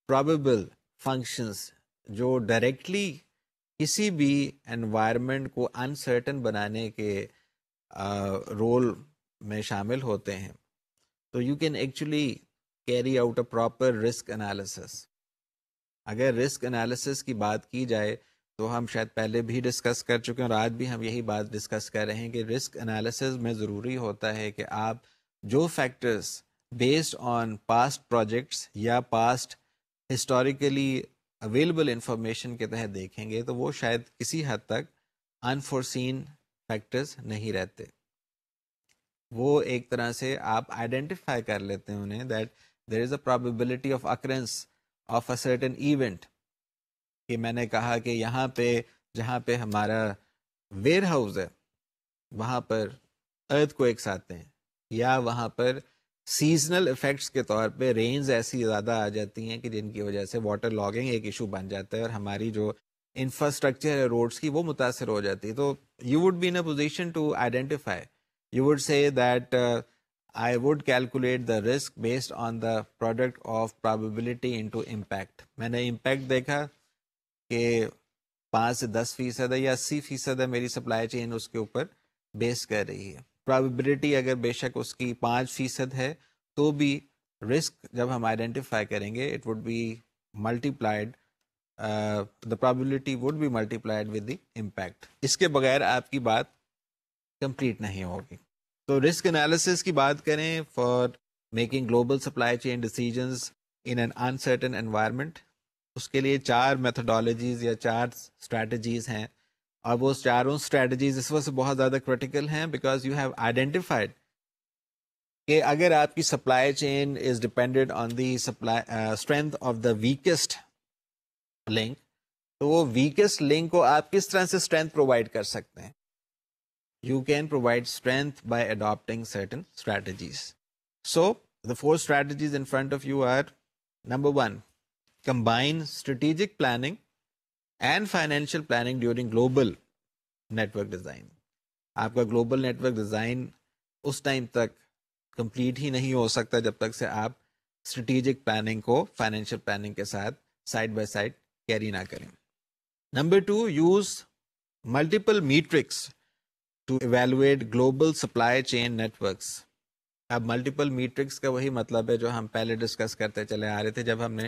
probable functions جو ڈائریکٹلی کسی بھی انوائرمنٹ کو انسرٹن بنانے کے رول میں شامل ہوتے ہیں, تو you can actually carry out a proper risk analysis. اگر رسک انالیسس کی بات کی جائے تو ہم شاید پہلے بھی ڈسکس کر چکے ہیں اور آج بھی ہم یہی بات ڈسکس کر رہے ہیں کہ رسک انالیسس میں ضروری ہوتا ہے کہ آپ جو factors based on past projects یا پاسٹ ہسٹوریکلی اویلیبل انفارمیشن کے تحت دیکھیں گے تو وہ شاید کسی حد تک انفورسین فیکٹرز نہیں رہتے. وہ ایک طرح سے آپ آئیڈینٹیفائی کر لیتے ہیں انہیں that there is a probability of occurrence of a certain event, کہ میں نے کہا کہ یہاں پہ جہاں پہ ہمارا ویئر ہاؤس ہے وہاں پر ارتھ کویکس آتے ہیں, یا وہاں پر سیزنل افیکٹس کے طور پہ رینز ایسی زیادہ آ جاتی ہیں کہ جن کی وجہ سے واٹر لاگنگ ایک ایشو بن جاتا ہے اور ہماری جو انفراسٹرکچر ہے روڈس کی وہ متاثر ہو جاتی ہے. تو you would be in a position to identify, you would say that I would calculate the risk based on the product of probability into impact. میں نے امپیکٹ دیکھا کہ 5 سے 10% ہے یا 80% ہے میری سپلائی چین اس کے اوپر بیس کر رہی ہے. پرابیبلٹی اگر بے شک اس کی 5% ہے تو بھی رسک جب ہم آئیڈینٹیفائی کریں گے it would be multiplied, the probability would be multiplied with the impact. اس کے بغیر آپ کی بات کمپلیٹ نہیں ہوگی. تو رسک انالیسس کی بات کریں for making global supply chain decisions in an uncertain environment, اس کے لیے 4 میتھڈالوجیز یا 4 اسٹریٹجیز ہیں, اور وہ چاروں اسٹریٹجیز اس وقت سے بہت زیادہ کرٹیکل ہیں بیکاز یو ہیو آئیڈینٹیفائڈ کہ اگر آپ کی supply chain is dependent on the strength of the weakest link, تو وہ ویکسٹ لنک کو آپ کس طرح سے اسٹرینتھ پرووائڈ کر سکتے ہیں. You can provide strength by adopting certain strategies. So, the 4 strategies in front of you are: number 1, combine strategic planning and financial planning during global network design. آپ کا گلوبل نیٹورک ڈیزائن اس time تک complete ہی نہیں ہو سکتا جب تک سے آپ strategic planning کو فائنینشیل پلاننگ کے ساتھ سائڈ بائی سائڈ کیری نہ کریں. Number 2, use multiple matrix to evaluate global supply chain networks. اب ملٹیپل میٹرکس کا وہی مطلب ہے جو ہم پہلے ڈسکس کرتے چلے آ رہے تھے جب ہم نے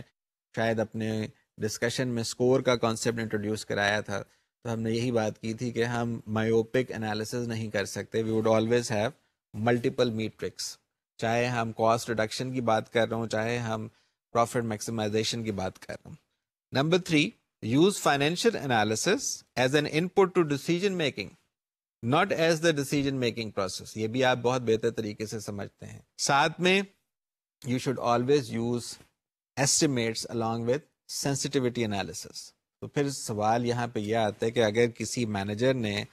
شاید اپنے ڈسکشن میں اسکور کا کانسیپٹ انٹروڈیوس کرایا تھا, تو ہم نے یہی بات کی تھی کہ ہم مایوپک انالیسز نہیں کر سکتے. We would always have multiple metrics, چاہے ہم کاسٹ ریڈکشن کی بات کر رہے ہوں, چاہے ہم پروفٹ میکسیمائزیشن کی بات کر رہے ہوں. Number 3, use financial analysis as an input to decision making, not as the decision making process. یہ بھی آپ بہت بہتر طریقے سے سمجھتے ہیں. ساتھ میں you should always use estimates along with sensitivity analysis. تو پھر سوال یہاں پہ یہ آتا ہے کہ اگر کسی مینیجر نے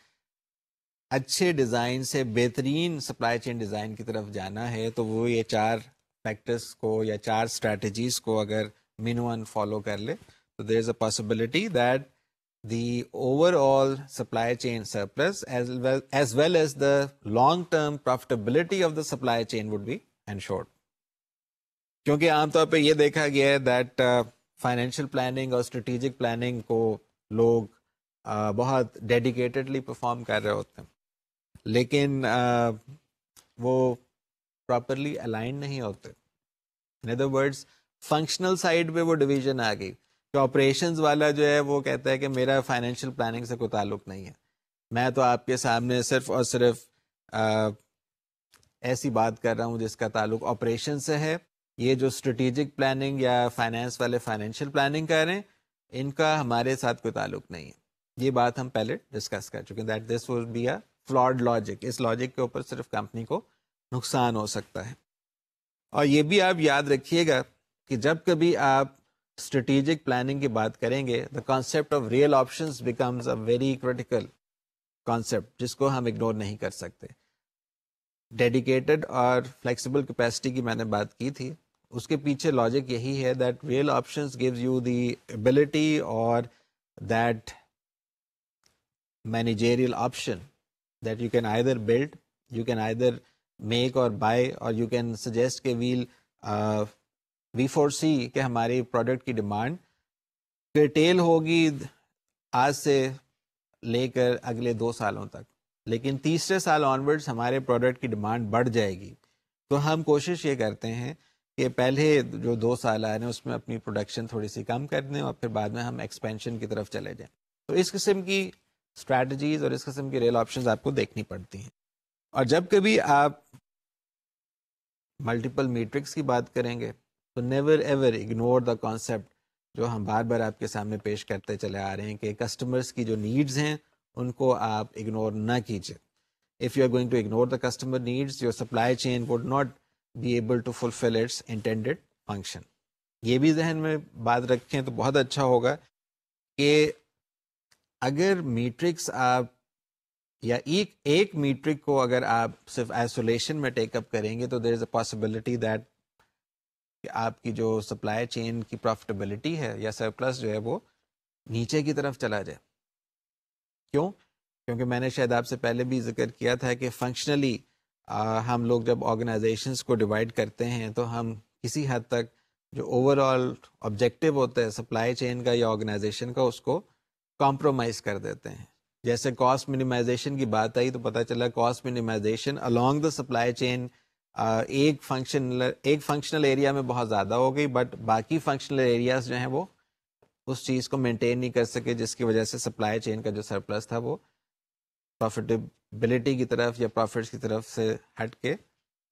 اچھے ڈیزائن سے بہترین سپلائی چین ڈیزائن کی طرف جانا ہے تو وہ یہ 4 فیکٹرز کو یا 4 اسٹریٹجیز کو اگر منیمم فالو کر لے تو there is a possibility that the overall supply chain surplus as well as the long-term profitability of the supply chain would be ensured. کیونکہ عام طور پہ یہ دیکھا گیا ہے that فائنینشیل پلاننگ اور اسٹریٹجک پلاننگ کو لوگ بہت ڈیڈیکیٹڈلی پرفارم کر رہے ہوتے ہیں, لیکن وہ پراپرلی الائن نہیں ہوتے. in other words functional side پہ وہ ڈویژن آ گئی کہ آپریشنز والا جو ہے وہ کہتا ہے کہ میرا فائنینشیل پلاننگ سے کوئی تعلق نہیں ہے, میں تو آپ کے سامنے صرف اور صرف ایسی بات کر رہا ہوں جس کا تعلق آپریشن سے ہے. یہ جو اسٹریٹجک پلاننگ یا فائنینس والے فائنینشیل پلاننگ کر رہے ہیں ان کا ہمارے ساتھ کوئی تعلق نہیں ہے. یہ بات ہم پہلے ڈسکس کر چکے ہیں that this will be a flawed logic. اس لاجک کے اوپر صرف کمپنی کو نقصان ہو سکتا ہے. اور یہ بھی آپ یاد رکھیے گا کہ جب کبھی آپ اسٹریٹجک پلاننگ کی بات کریں گے دا concept of real options becomes a very critical concept جس کو ہم اگنور نہیں کر سکتے. ڈیڈیکیٹڈ اور فلیکسیبل کیپیسٹی کی میں نے بات کی تھی, اس کے پیچھے لاجک یہی ہے that real options gives you the ability اور that managerial option that you can either build, you can either make or buy, اور یو کین سجیسٹ کہ وی فور سی کہ ہماری پروڈکٹ کی ڈیمانڈ کرٹیل ہوگی آج سے لے کر اگلے 2 سالوں تک, لیکن تیسرے سال آنورڈز ہمارے پروڈکٹ کی ڈیمانڈ بڑھ جائے گی. تو ہم کوشش یہ کرتے ہیں کہ پہلے جو 2 سال آ رہے ہیں اس میں اپنی پروڈکشن تھوڑی سی کم کر دیں اور پھر بعد میں ہم ایکسپینشن کی طرف چلے جائیں. تو اس قسم کی اسٹریٹجیز اور اس قسم کی ریئل آپشنز آپ کو دیکھنی پڑتی ہیں. اور جب کبھی آپ ملٹیپل میٹرکس کی بات کریں گے تو never ever ignore the concept جو ہم بار بار آپ کے سامنے پیش کرتے چلے آ رہے ہیں کہ کسٹمرز کی جو نیڈز ہیں ان کو آپ اگنور نہ کیجیے. If you are going to ignore the customer needs, your supply chain would not be able to fulfill its intended function. یہ بھی ذہن میں بات رکھیں تو بہت اچھا ہوگا کہ اگر میٹرکس آپ یا ایک میٹرک کو اگر آپ صرف آئسولیشن میں ٹیک اپ کریں گے تو there is a possibility that کہ آپ کی جو سپلائی چین کی پروفٹیبلٹی ہے یا سرپلس جو ہے وہ نیچے کی طرف چلا جائے. کیوں؟ کیونکہ میں نے شاید آپ سے پہلے بھی ذکر کیا تھا کہ فنکشنلی ہم لوگ جب آرگنائزیشنس کو ڈیوائڈ کرتے ہیں تو ہم کسی حد تک جو اوور آل آبجیکٹو ہوتا ہے سپلائی چین کا یا آرگنائزیشن کا اس کو کمپرومائز کر دیتے ہیں. جیسے کاسٹ منیمائزیشن کی بات آئی تو پتہ چلا cost minimisation along the supply chain ایک فنکشنل ایریا میں بہت زیادہ ہو گئی, بٹ باقی فنکشنل ایریاز جو ہیں وہ اس چیز کو مینٹین نہیں کر سکے, جس کی وجہ سے سپلائی چین کا جو سرپلس تھا وہ پروفیٹیبلٹی کی طرف یا پروفٹس کی طرف سے ہٹ کے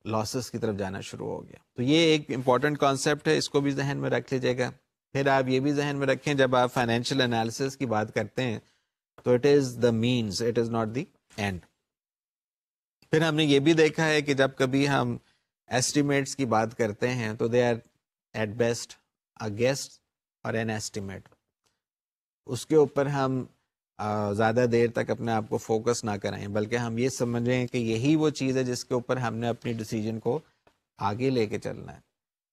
لاسز کی طرف جانا شروع ہو گیا. تو یہ ایک امپورٹنٹ کانسیپٹ ہے, اس کو بھی ذہن میں رکھ لیجیے گا. پھر آپ یہ بھی ذہن میں رکھیں جب آپ فائنینشیل انالیسس کی بات کرتے ہیں تو it is the means, it is not the end. پھر ہم نے یہ بھی دیکھا ہے کہ جب کبھی ہم ایسٹیمیٹس کی بات کرتے ہیں تو they are at best a guess or an estimate. اس کے اوپر ہم زیادہ دیر تک اپنے آپ کو فوکس نہ کریں, بلکہ ہم یہ سمجھیں کہ یہی وہ چیز ہے جس کے اوپر ہم نے اپنی ڈیسیجن کو آگے لے کے چلنا ہے.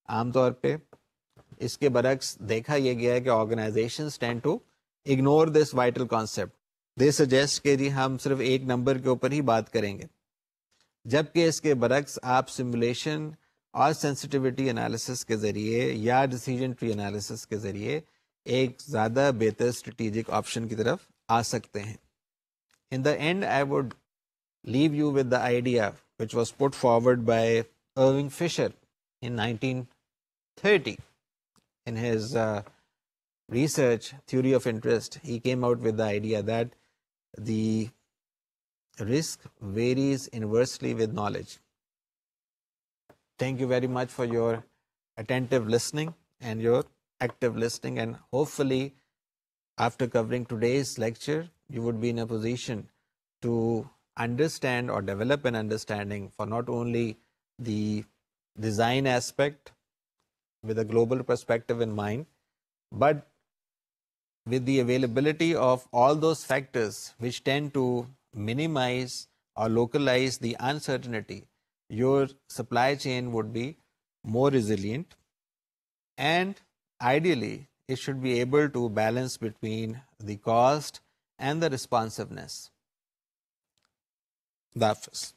عام طور پہ اس کے برعکس دیکھا یہ گیا ہے کہ organisations tend to ignore this vital concept. They suggest کہ جی ہم صرف ایک نمبر کے اوپر ہی بات کریں گے, جبکہ اس کے برعکس آپ سمولیشن اور سینسٹیوٹی انالیسس کے ذریعے یا ڈیسیجن ٹری انالیسس کے ذریعے ایک زیادہ بہتر اسٹریٹجک آپشن کی طرف آ سکتے ہیں. In the end I would leave you with the idea which was put forward by Irving Fisher in 1930 in his research theory of interest. He came out with the idea that the risk varies inversely with knowledge. Thank you very much for your attentive listening and your active listening, and hopefully after covering today's lecture you would be in a position to understand or develop an understanding for not only the design aspect with a global perspective in mind, but with the availability of all those factors which tend to minimize or localize the uncertainty. Your supply chain would be more resilient, and ideally it should be able to balance between the cost and the responsiveness. Dafis.